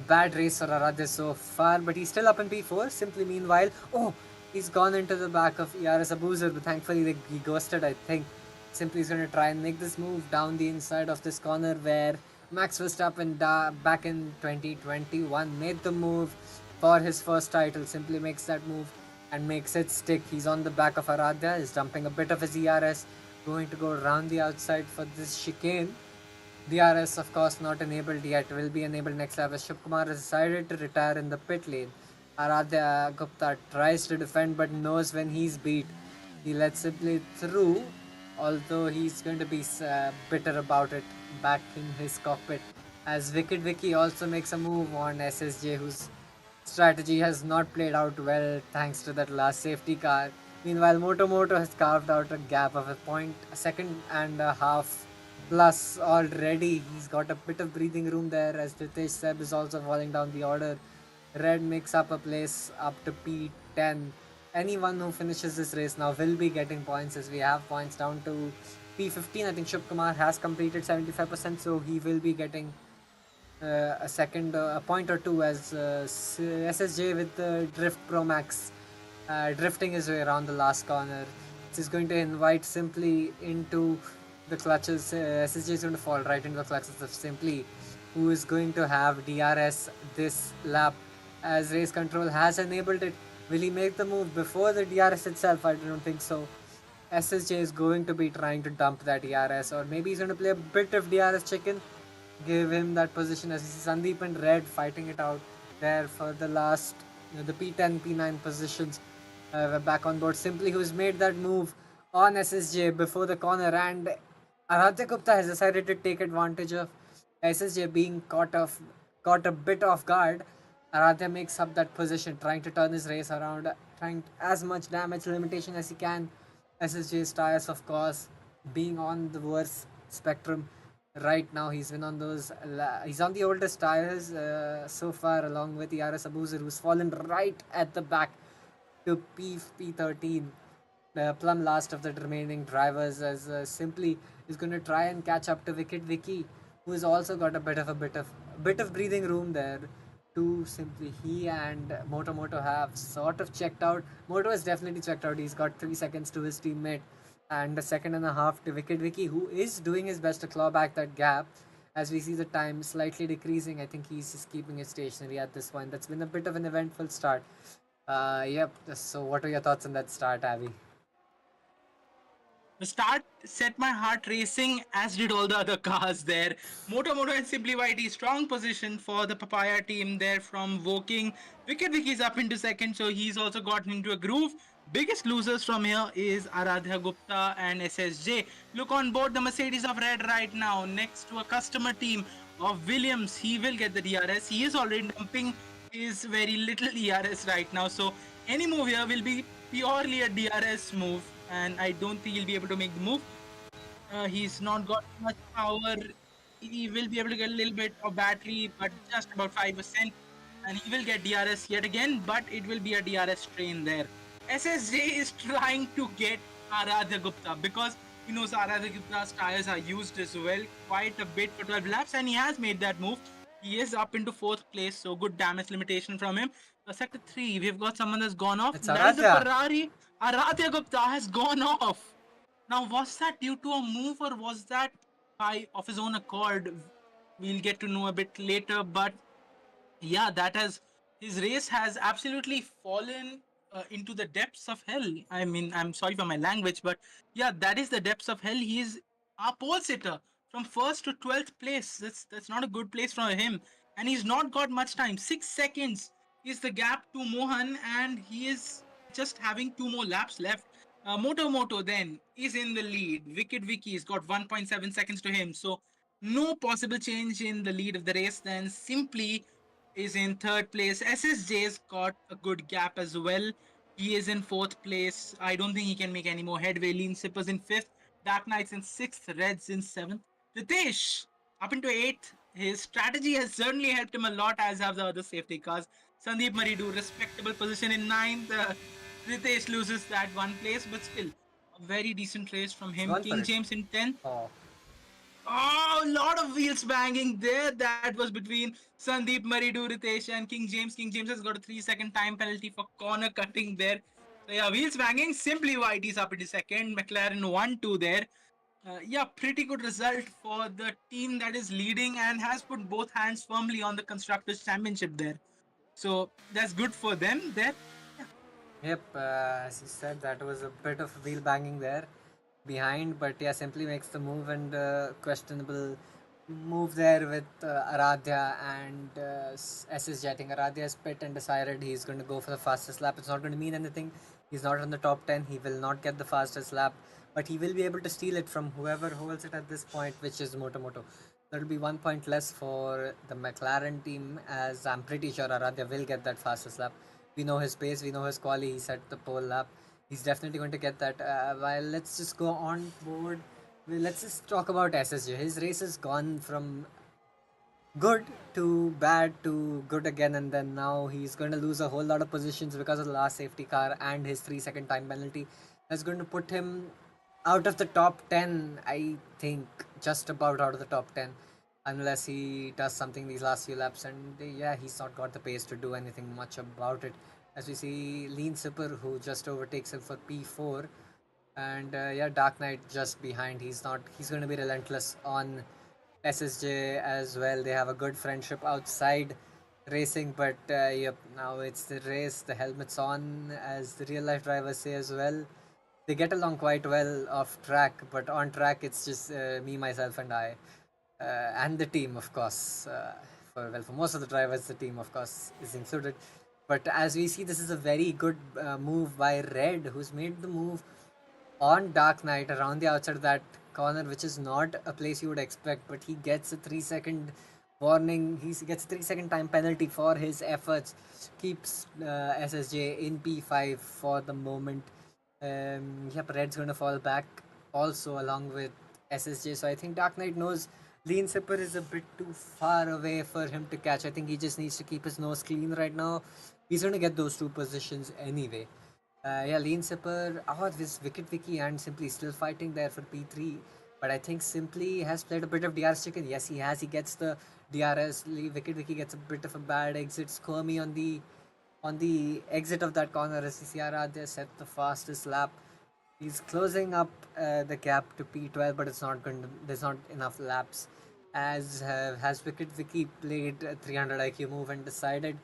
C: bad race for Aradhya so far, but he's still up in P4. Simply meanwhile, oh, he's gone into the back of ERS Abuser, but thankfully he ghosted, I think. Simply is going to try and make this move down the inside of this corner where Max Verstappen back in 2021 made the move for his first title. Simply makes that move and makes it stick. He's on the back of Aradhya, is dumping a bit of his ERS, going to go around the outside for this chicane. DRS, of course, not enabled yet, will be enabled next lap as Shubh Kumar has decided to retire in the pit lane. Aradhya Gupta tries to defend but knows when he's beat. He lets Simply through, although he's going to be bitter about it back in his cockpit. As Wicked Vicky also makes a move on SSJ, whose strategy has not played out well thanks to that last safety car. Meanwhile, Moto has carved out a gap of a second and a half plus already. He's got a bit of breathing room there as Ritesh Seb is also falling down the order. Red makes up a place up to P10. Anyone who finishes this race now will be getting points as we have points down to P15. I think Shubh Kumar has completed 75%, so he will be getting a point or two as SSJ with the Drift Pro Max drifting his way around the last corner. This is going to invite Simply into the clutches. SSJ is going to fall right into the clutches of Simply, who is going to have DRS this lap as race control has enabled it. Will he make the move before the DRS itself? I don't think so. SSJ is going to be trying to dump that DRS, or maybe he's going to play a bit of DRS chicken, give him that position as Sandeep and Red fighting it out there for the last, the P10, P9 positions. Back on board. Simply, who's made that move on SSJ before the corner, and Aradhya Gupta has decided to take advantage of SSJ being caught a bit off guard. Aradhya makes up that position, trying to turn his race around, trying as much damage limitation as he can. SSJ's tires, of course, being on the worst spectrum right now. He's been on those. He's on the oldest tires so far, along with ERS Abuzer, who's fallen right at the back to P13. Plum last of the remaining drivers as Simply is going to try and catch up to Wicked Vicky, who has also got a bit of breathing room there. To Simply, he and Moto have sort of checked out. Moto has definitely checked out. He's got 3 seconds to his teammate and a second and a half to Wicked Vicky, who is doing his best to claw back that gap. As we see the time slightly decreasing, I think he's just keeping it stationary at this point. That's been a bit of an eventful start. Yep. So, what are your thoughts on that start, Abby?
B: The start set my heart racing, as did all the other cars there. Moto and SimplyYT, strong position for the Papaya team there from Woking. Wicked Vicky's up into second, so he's also gotten into a groove. Biggest losers from here is Aradhya Gupta and SSJ. Look on board the Mercedes of Red right now, next to a customer team of Williams. He will get the DRS. He is already dumping his very little ERS right now, so any move here will be purely a DRS move, and I don't think he'll be able to make the move. He's not got much power. He will be able to get a little bit of battery, but just about 5%. And he will get DRS yet again, but it will be a DRS train there. SSJ is trying to get Aradhya Gupta because he knows Aradhya Gupta's tires are used as well quite a bit for 12 laps, and he has made that move. He is up into 4th place, so good damage limitation from him. Sector 3, we've got someone that's gone off.
C: It's
B: That is the
C: Aradhya.
B: Ferrari. Aradhya Gupta has gone off. Now, was that due to a move or was that by of his own accord? We'll get to know a bit later, but yeah, his race has absolutely fallen into the depths of hell. I mean, I'm sorry for my language, but yeah, that is the depths of hell. He's a pole sitter from 1st to 12th place. That's not a good place for him, and he's not got much time. 6 seconds is the gap to Mohan, and he is just having 2 more laps left. Moto then is in the lead. Wicked Vicky's got 1.7 seconds to him. So no possible change in the lead of the race. Then Simply is in third place. SSJ's got a good gap as well. He is in fourth place. I don't think he can make any more headway. Lean Sippers in fifth. Dark Knights in sixth. Reds in seventh. Ritesh up into eighth. His strategy has certainly helped him a lot, as have the other safety cars. Sandeep Maridu, respectable position in ninth. Ritesh loses that one place, but still a very decent race from
C: He's
B: him.
C: gone for
B: King
C: it.
B: James in 10th.
C: Oh,
B: Oh, a lot of wheels banging there. That was between Sandeep Maridu, Ritesh, and King James. King James has got a 3-second time penalty for corner cutting there. So yeah, wheels banging. SimplyYT is up in the second. McLaren 1-2 there. Yeah, pretty good result for the team that is leading and has put both hands firmly on the Constructors' Championship there. So that's good for them there. Yeah.
C: yep. As you said, that was a bit of wheel banging there behind, but yeah, simply makes the move and questionable move there with Aradhya and SSJ. I think Aradhya's pit and decided he's going to go for the fastest lap. It's not going to mean anything. He's not on the top 10. He will not get the fastest lap, but he will be able to steal it from whoever holds it at this point, which is Moto. That'll be 1 point less for the McLaren team, as I'm pretty sure Aradhya will get that fastest lap. We know his pace, we know his quality. He set the pole lap. He's definitely going to get that. While let's just go on board. Let's just talk about SSJ. His race has gone from good to bad to good again, and then now he's going to lose a whole lot of positions because of the last safety car and his 3 second time penalty. That's going to put him out of the top 10, I think, just about out of the top 10, unless he does something these last few laps. And yeah, he's not got the pace to do anything much about it. As we see Lean Sipper, who just overtakes him for P4, and yeah, Dark Knight just behind. He's going to be relentless on SSJ as well. They have a good friendship outside racing, but yep, now it's the race. The helmet's on, as the real life drivers say as well. They get along quite well off track, but on track it's just me, myself, and I, and the team, of course. For most of the drivers, the team, of course, is included. But as we see, this is a very good move by Red, who's made the move on Dark Knight around the outside of that corner, which is not a place you would expect, but he gets a 3 second warning. He gets a 3 second time penalty for his efforts. Keeps SSJ in P5 for the moment. Yep, Red's going to fall back also along with SSJ. So I think Dark Knight knows Lean Sipper is a bit too far away for him to catch. I think he just needs to keep his nose clean right now. He's going to get those two positions anyway. Yeah, Lean Sipper, this Wicked Vicky and Simply still fighting there for P3. But I think Simply has played a bit of DRS chicken. Yes, he has. He gets the DRS. Wicked Vicky gets a bit of a bad exit. Squirmy on the exit of that corner. SCCR there set the fastest lap. He's closing up the gap to P12, but it's not going to. There's not enough laps. As has Wicked Vicky played a 300 IQ move and decided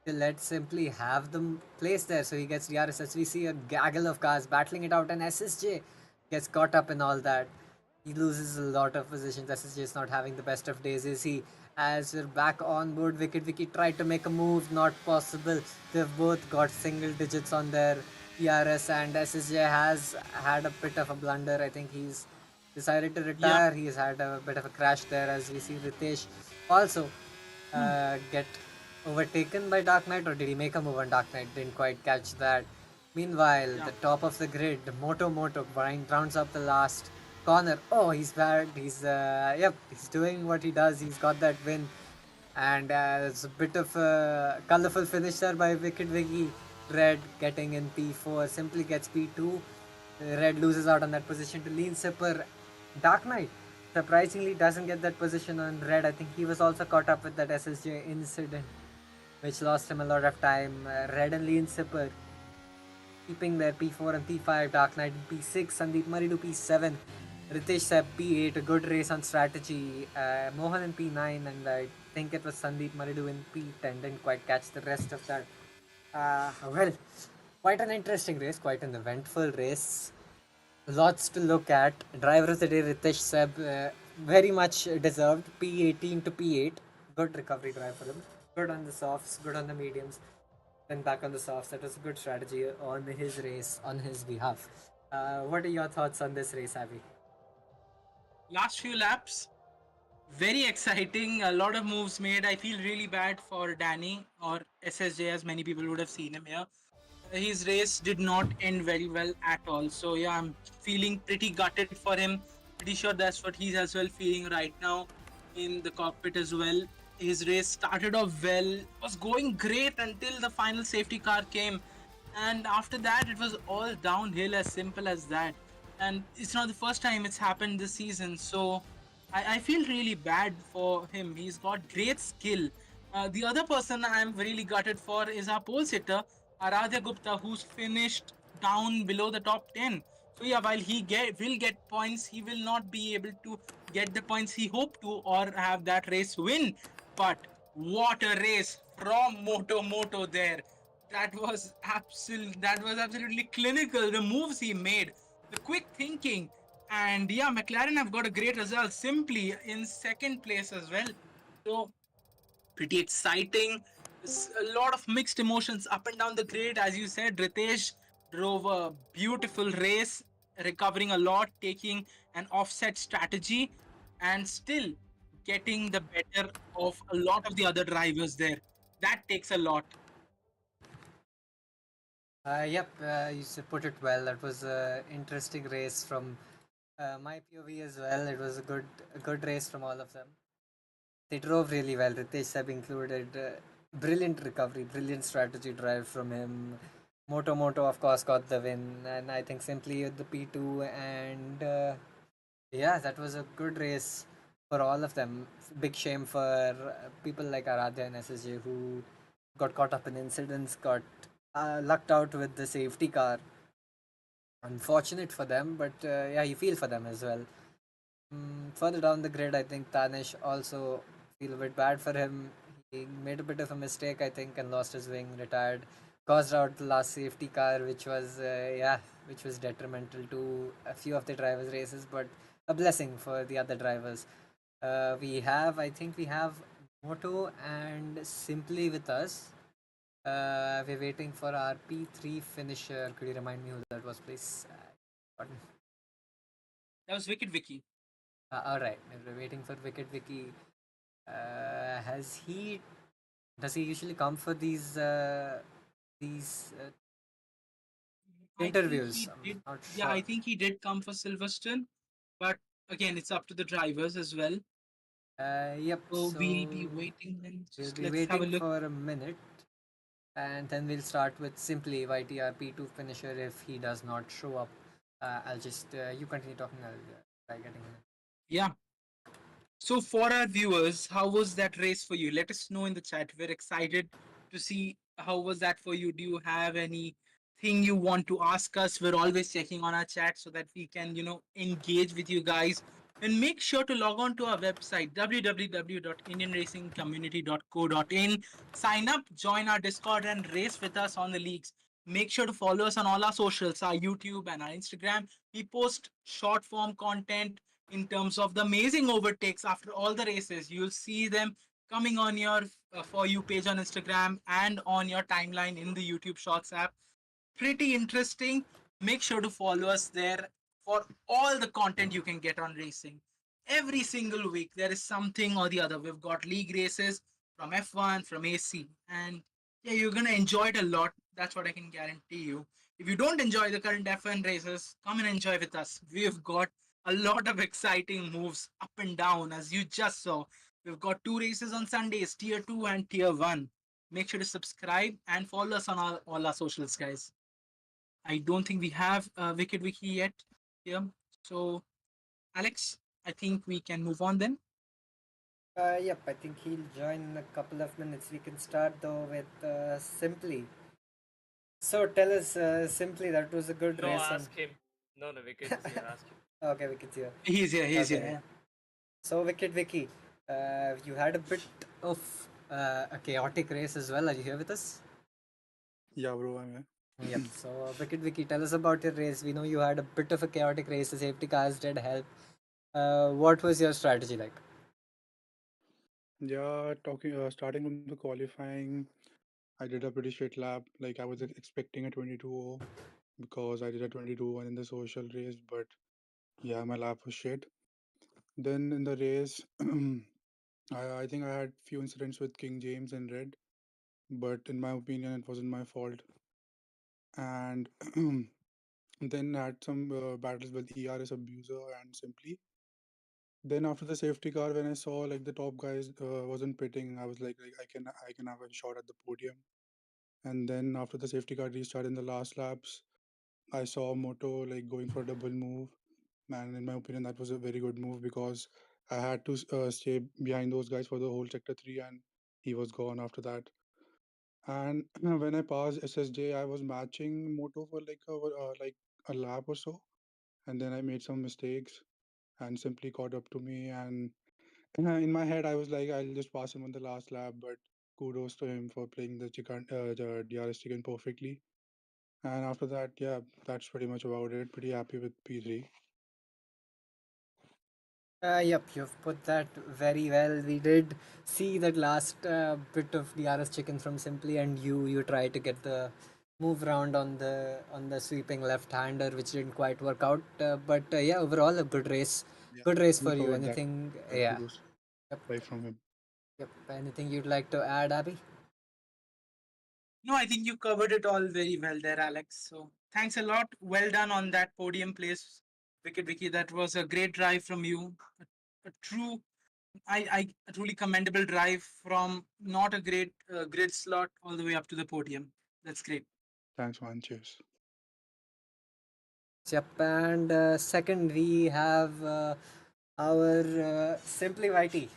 C: to let Simply have them place there, so he gets DRS. As we see a gaggle of cars battling it out, and SSJ gets caught up in all that. He loses a lot of positions. SSJ is not having the best of days, is he? As we're back on board, Wicked Vicky tried to make a move, not possible. They've both got single digits on their ERS, and SSJ has had a bit of a blunder. I think he's decided to retire.
B: Yeah.
C: He's had a bit of a crash there, as we see Ritesh also get overtaken by Dark Knight, or did he make a move on Dark Knight? Didn't quite catch that. Meanwhile,
B: Yeah.
C: the top of the grid, Moto rounds up the last corner. Oh, he's bad. He's doing what he does. He's got that win, and it's a bit of a colorful finish there by Wicked Vicky. Red getting in P4, Simply gets P2. Red loses out on that position to Lean Sipper. Dark Knight surprisingly doesn't get that position on Red. I think he was also caught up with that SSJ incident, which lost him a lot of time. Red and Lean Sipper keeping their P4 and P5, Dark Knight in P6, Sandeep Maridu P7, Ritesh Seb P8, a good race on strategy, Mohan in P9, and I think it was Sandeep Maridu in P10, didn't quite catch the rest of that. Well, quite an interesting race, quite an eventful race. Lots to look at. Driver of the day, Ritesh Seb, very much deserved. P18 to P8. Good recovery drive for him. Good on the softs, good on the mediums, then back on the softs. That was a good strategy on his race, on his behalf. What are your thoughts on this race, Abby?
B: Last few laps, very exciting. A lot of moves made. I feel really bad for Danny or SSJ, as many people would have seen him here. His race did not end very well at all. So yeah, I'm feeling pretty gutted for him. Pretty sure that's what he's as well feeling right now in the cockpit as well. His race started off well, was going great until the final safety car came, and after that it was all downhill, as simple as that. And it's not the first time it's happened this season, so I feel really bad for him. He's got great skill. The other person I'm really gutted for is our pole sitter, Aradhya Gupta, who's finished down below the top 10. So yeah, while will get points, he will not be able to get the points he hoped to or have that race win. But what a race from Moto there. That was absolutely clinical. The moves he made, the quick thinking, and yeah, McLaren have got a great result. Simply in second place as well. So pretty exciting. A lot of mixed emotions up and down the grid. As you said, Ritesh drove a beautiful race, recovering a lot, taking an offset strategy, and still getting the better of a lot of the other drivers there. That takes a lot.
C: Yep, put it well. That was an interesting race from my POV as well. It was a good race from all of them. They drove really well. Ritesh Seb included. Brilliant recovery, brilliant strategy drive from him. Moto, of course, got the win, and I think simply with the P2. And yeah, that was a good race for all of them. Big shame for people like Aradhya and SSJ who got caught up in incidents, got lucked out with the safety car. Unfortunate for them, but yeah, you feel for them as well. Further down the grid, I think Tanish also feel a bit bad for him. He made a bit of a mistake, I think, and lost his wing, retired, caused out the last safety car, which was detrimental to a few of the drivers' races, but a blessing for the other drivers. I think we have Moto and Simply with us. We're waiting for our P3 finisher. Could you remind me who that was, please? Forgotten.
B: That was Wicked Vicky.
C: All right, we're waiting for Wicked Vicky. Has he? Does he usually come for these
B: I think
C: interviews?
B: he
C: I'm
B: did.
C: not
B: Yeah,
C: sure.
B: I think he did come for Silverstone, but again, it's up to the drivers as well.
C: Yep.
B: So we'll be waiting then.
C: We'll
B: Just
C: be
B: let's have a
C: waiting
B: look.
C: for a minute, and then we'll start with simply YTRP2 finisher. If he does not show up, I'll just you continue talking. I'll try getting him.
B: Yeah. So for our viewers, how was that race for you? Let us know in the chat. We're excited to see how was that for you. Do you have anything you want to ask us? We're always checking on our chat so that we can, engage with you guys. And make sure to log on to our website www.indianracingcommunity.co.in. Sign up, join our Discord, and race with us on the leagues. Make sure to follow us on all our socials, our YouTube and our Instagram. We post short form content in terms of the amazing overtakes after all the races. You'll see them coming on your For You page on Instagram and on your timeline in the YouTube Shorts app. Pretty interesting. Make sure to follow us there for all the content you can get on racing. Every single week, there is something or the other. We've got league races from F1, from AC, and yeah, you're gonna enjoy it a lot. That's what I can guarantee you. If you don't enjoy the current F1 races, come and enjoy with us. We've got a lot of exciting moves up and down, as you just saw. We've got two races on Sundays, Tier 2 and Tier 1. Make sure to subscribe and follow us on all our socials, guys. I don't think we have Wicked Wiki yet here. So, Alex, I think we can move on then.
C: Yep, I think he'll join in a couple of minutes. We can start though with Simply. So tell us simply that was a good
D: No,
C: race and
D: ask him. No, Wicket is here. Ask him.
C: okay, Wicket's here.
B: He's here. He's
C: Okay.
B: here.
C: So Wicket Vicky, you had a bit of a chaotic race as well. Are you here with us?
E: Yeah, bro, I'm here.
C: Yep. So Wicket Vicky, tell us about your race. We know you had a bit of a chaotic race. The safety cars did help. What was your strategy like?
E: Yeah, starting from the qualifying, I did a pretty straight lap. Like I was expecting a 22.0, because I did a 22-1 in the social race, but yeah, my lap was shit. Then in the race, I think I had few incidents with King James and Red, but in my opinion, it wasn't my fault. And then I had some battles with ERS Abuser and Simply. Then after the safety car, when I saw like the top guys wasn't pitting, I was like I can have a shot at the podium. And then after the safety car restart in the last laps, I saw Moto like going for a double move. And in my opinion, that was a very good move because I had to stay behind those guys for the whole sector 3, and he was gone after that. And when I passed SSJ, I was matching Moto for like a lap or so, and then I made some mistakes and simply caught up to me. And in my head, I was like, I'll just pass him on the last lap. But kudos to him for playing the DRS chicken perfectly. And after that, yeah, that's pretty much about it. Pretty happy with P3.
C: Yep, you've put that very well. We did see that last bit of DRS chicken from Simply, and you tried to get the move round on the sweeping left-hander, which didn't quite work out. But yeah, overall a
E: Yeah,
C: good race for
E: thanks
C: you.
E: for that.
C: Anything? Yeah.
E: Kudos
C: Yep.
E: right from him.
C: Yep. Anything you'd like to add, Abby?
B: No, I think you covered it all very well there, Alex. So thanks a lot. Well done on that podium place, Wicked Vicky. That was a great drive from you. A true, a truly commendable drive from not a great grid slot all the way up to the podium. That's great.
E: Thanks, man. Cheers.
C: Yep. And second, we have our SimplyYT.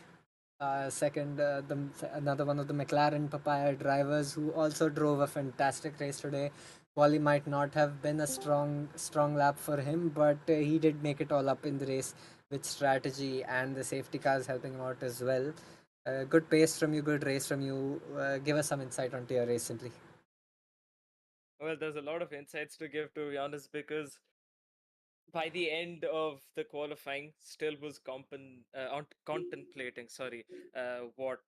C: Second, another one of the McLaren Papaya drivers who also drove a fantastic race today. Quali might not have been a strong lap for him, but he did make it all up in the race with strategy and the safety cars helping him out as well. Good pace from you, good race from you. Give us some insight onto your race, simply.
D: Well, there's a lot of insights to give, to be honest, because by the end of the qualifying, still was contemplating, what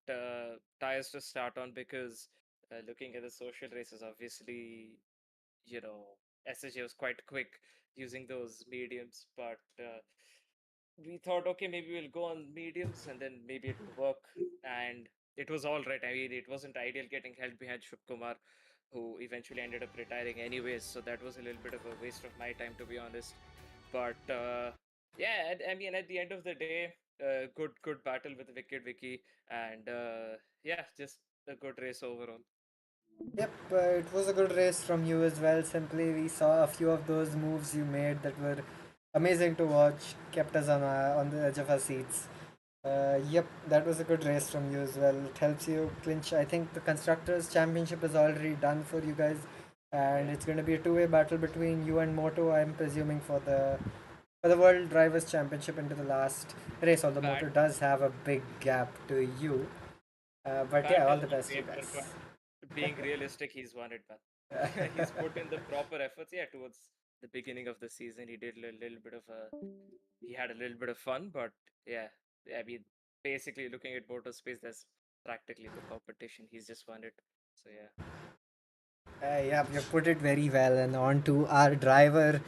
D: tires to start on, because looking at the social races, obviously, you know, SSJ was quite quick using those mediums, but we thought, okay, maybe we'll go on mediums and then maybe it'll work. And it was all right. I mean, it wasn't ideal getting held behind Shubkumar, who eventually ended up retiring anyways. So that was a little bit of a waste of my time, to be honest. But yeah, I mean, at the end of the day, good battle with Wicked Vicky, and yeah, just a good race overall.
C: Yep, it was a good race from you as well. Simply, we saw a few of those moves you made that were amazing to watch, kept us on the edge of our seats. Yep, that was a good race from you as well. It helps you clinch. I think the Constructors' Championship is already done for you guys, and
D: Yeah.
C: it's going to be a two-way battle between you and Moto. I'm presuming for the World Drivers' Championship into the last race. Although
D: Bad,
C: Moto does have a big gap to you, but yeah, all
D: battle
C: the
D: on
C: best, you
D: paper, but
C: guys.
D: being realistic, he's won it, man. He's put in the proper efforts. Yeah, towards the beginning of the season, he did a little bit of a. He had a little bit of fun, but yeah, I mean, basically looking at motor space, there's practically no competition. He's just won it. So yeah.
C: Yeah, you put it very well. And on to our driver,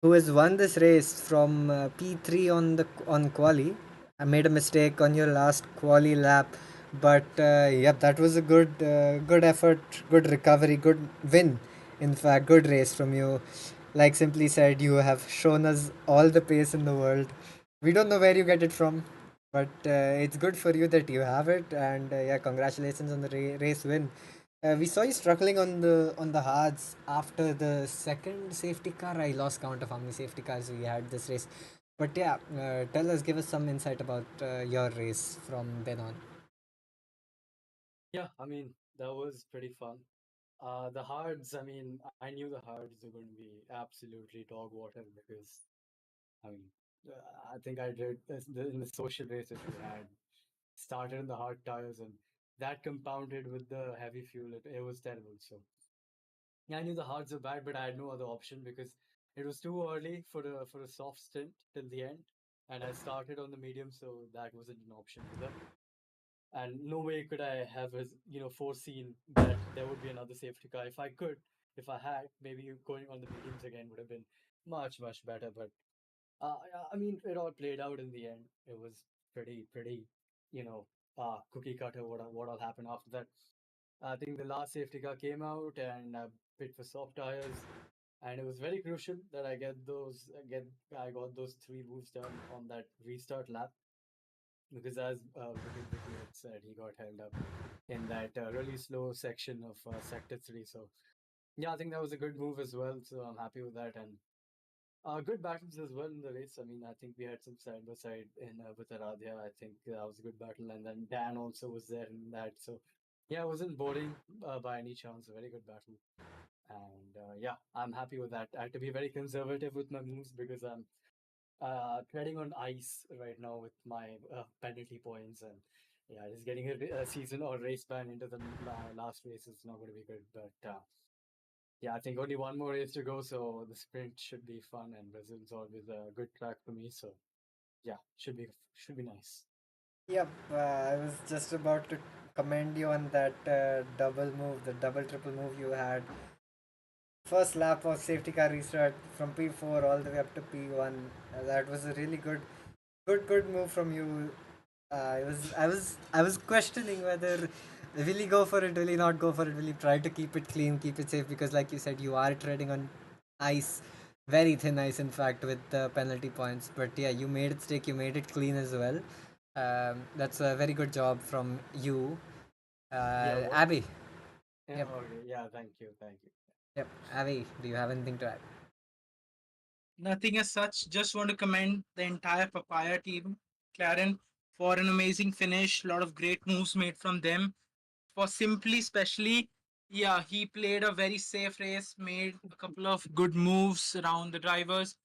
C: who has won this race from P3 on quali. I made a mistake on your last quali lap, but yep, that was a good effort, good recovery, good win. In fact, good race from you. Like Simply said, you have shown us all the pace in the world. We don't know where you get it from, but it's good for you that you have it. And yeah, congratulations on the race win. We saw you struggling on the hards after the second safety car. I lost count of how many safety cars we had this race. But yeah, give us some insight about your race from then on.
F: Yeah, I mean, that was pretty fun. The hards, I mean, I knew the hards were going to be absolutely dog water because, I mean, I think I did this in the social races we had, started in the hard tires, and that compounded with the heavy fuel. It was terrible. So, yeah, I knew the hards were bad, but I had no other option because it was too early for a soft stint till the end. And I started on the medium, so that wasn't an option either. And no way could I have foreseen that there would be another safety car. If I could, if I had, maybe going on the mediums again would have been much, much better. But I mean, it all played out in the end. It was pretty, you know, cookie cutter. What all happened after that? I think the last safety car came out and bit for soft tires, and it was very crucial that I got those three moves done on that restart lap because as Vicky had said, he got held up in that really slow section of sector 3. So yeah, I think that was a good move as well. So I'm happy with that, and good battles as well in the race. I mean, I think we had some side by side in with Aradhya. I think that was a good battle, and then Dan also was there in that. So yeah, it wasn't boring by any chance. A very good battle, and yeah, I'm happy with that. I had to be very conservative with my moves because I'm treading on ice right now with my penalty points, and yeah, just getting a season or race ban into the last race is not going to be good. But yeah, I think only one more race to go, so the sprint should be fun, and Brazil's always a good track for me. So yeah, should be nice.
C: Yep, I was just about to commend you on that double move, the double triple move you had. First lap of safety car restart from P4 all the way up to P1. That was a really good move from you. I was questioning whether will he go for it, will he not go for it, will he try to keep it clean, keep it safe, because like you said, you are treading on ice, very thin ice in fact, with the penalty points. But yeah, you made it stick, you made it clean as well. That's a very good job from you,
F: Yeah, what?
C: Abby.
F: Yeah,
C: Yep,
F: okay, yeah, thank you.
C: yep. Abby, do you have anything to add?
B: Nothing as such. Just want to commend the entire Papaya team, Claren, for an amazing finish. A lot of great moves made from them. For Simply, especially, yeah, he played a very safe race, made a couple of good moves around the drivers,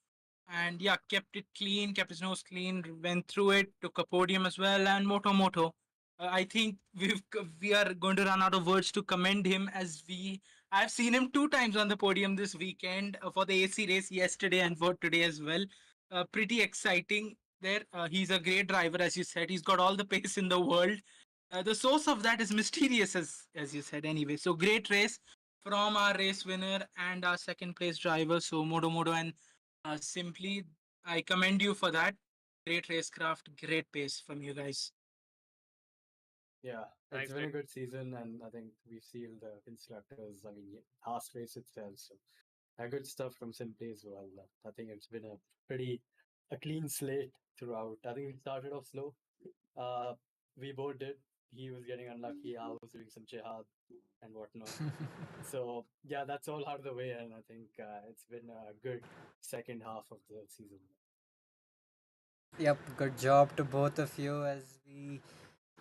B: and yeah, kept it clean, kept his nose clean, went through it, took a podium as well, and Moto. I think we are going to run out of words to commend him as I've seen him two times on the podium this weekend for the AC race yesterday and for today as well. Pretty exciting there. He's a great driver, as you said. He's got all the pace in the world. The source of that is mysterious, as you said. Anyway, so great race from our race winner and our second place driver. So Moto and Simply, I commend you for that. Great racecraft, great pace from you guys.
F: Yeah, it's
D: Thanks,
F: been a
D: Vic.
F: good season, and I think we've seen the constructors. I mean, last race itself, so good stuff from Simply as well. I think it's been a clean slate throughout. I think we started off slow. Uh, we both did. He was getting unlucky. I was doing some jihad and whatnot. So yeah, that's all out of the way, and I think it's been a good second half of the season.
C: Yep, good job to both of you. As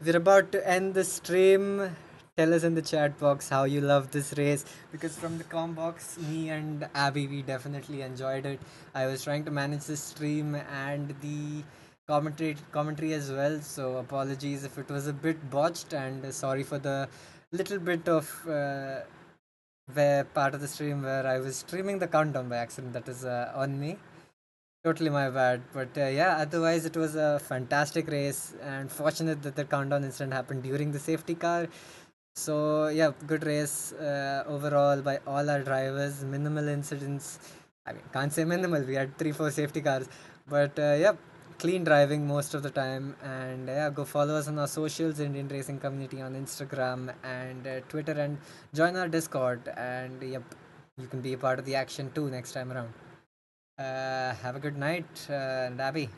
C: we're about to end the stream, tell us in the chat box how you love this race, because from the com box, me and Abby, we definitely enjoyed it. I was trying to manage the stream and the commentary as well, so apologies if it was a bit botched, and sorry for the little bit of where part of the stream where I was streaming the countdown by accident. That is on me. Totally my bad. But yeah, otherwise it was a fantastic race, and fortunate that the countdown incident happened during the safety car. So yeah, good race overall by all our drivers. Minimal incidents. I mean, can't say minimal. We had 3, 4 safety cars, but yeah, clean driving most of the time. And yeah, go follow us on our socials, Indian Racing Community on Instagram and Twitter, and join our Discord. And yep, you can be a part of the action too next time around. Have a good night, and Abby,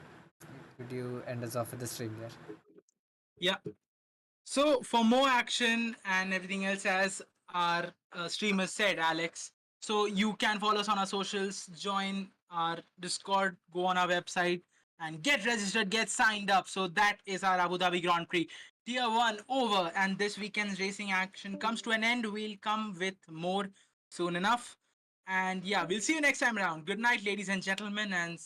C: could you end us off with the stream there?
B: Yeah. So for more action and everything else, as our streamer said, Alex, so you can follow us on our socials, join our Discord, go on our website, and get registered, get signed up. So that is our Abu Dhabi Grand Prix Tier 1 over, and this weekend's racing action comes to an end. We'll come with more soon enough. And yeah, we'll see you next time around. Good night, ladies and gentlemen, and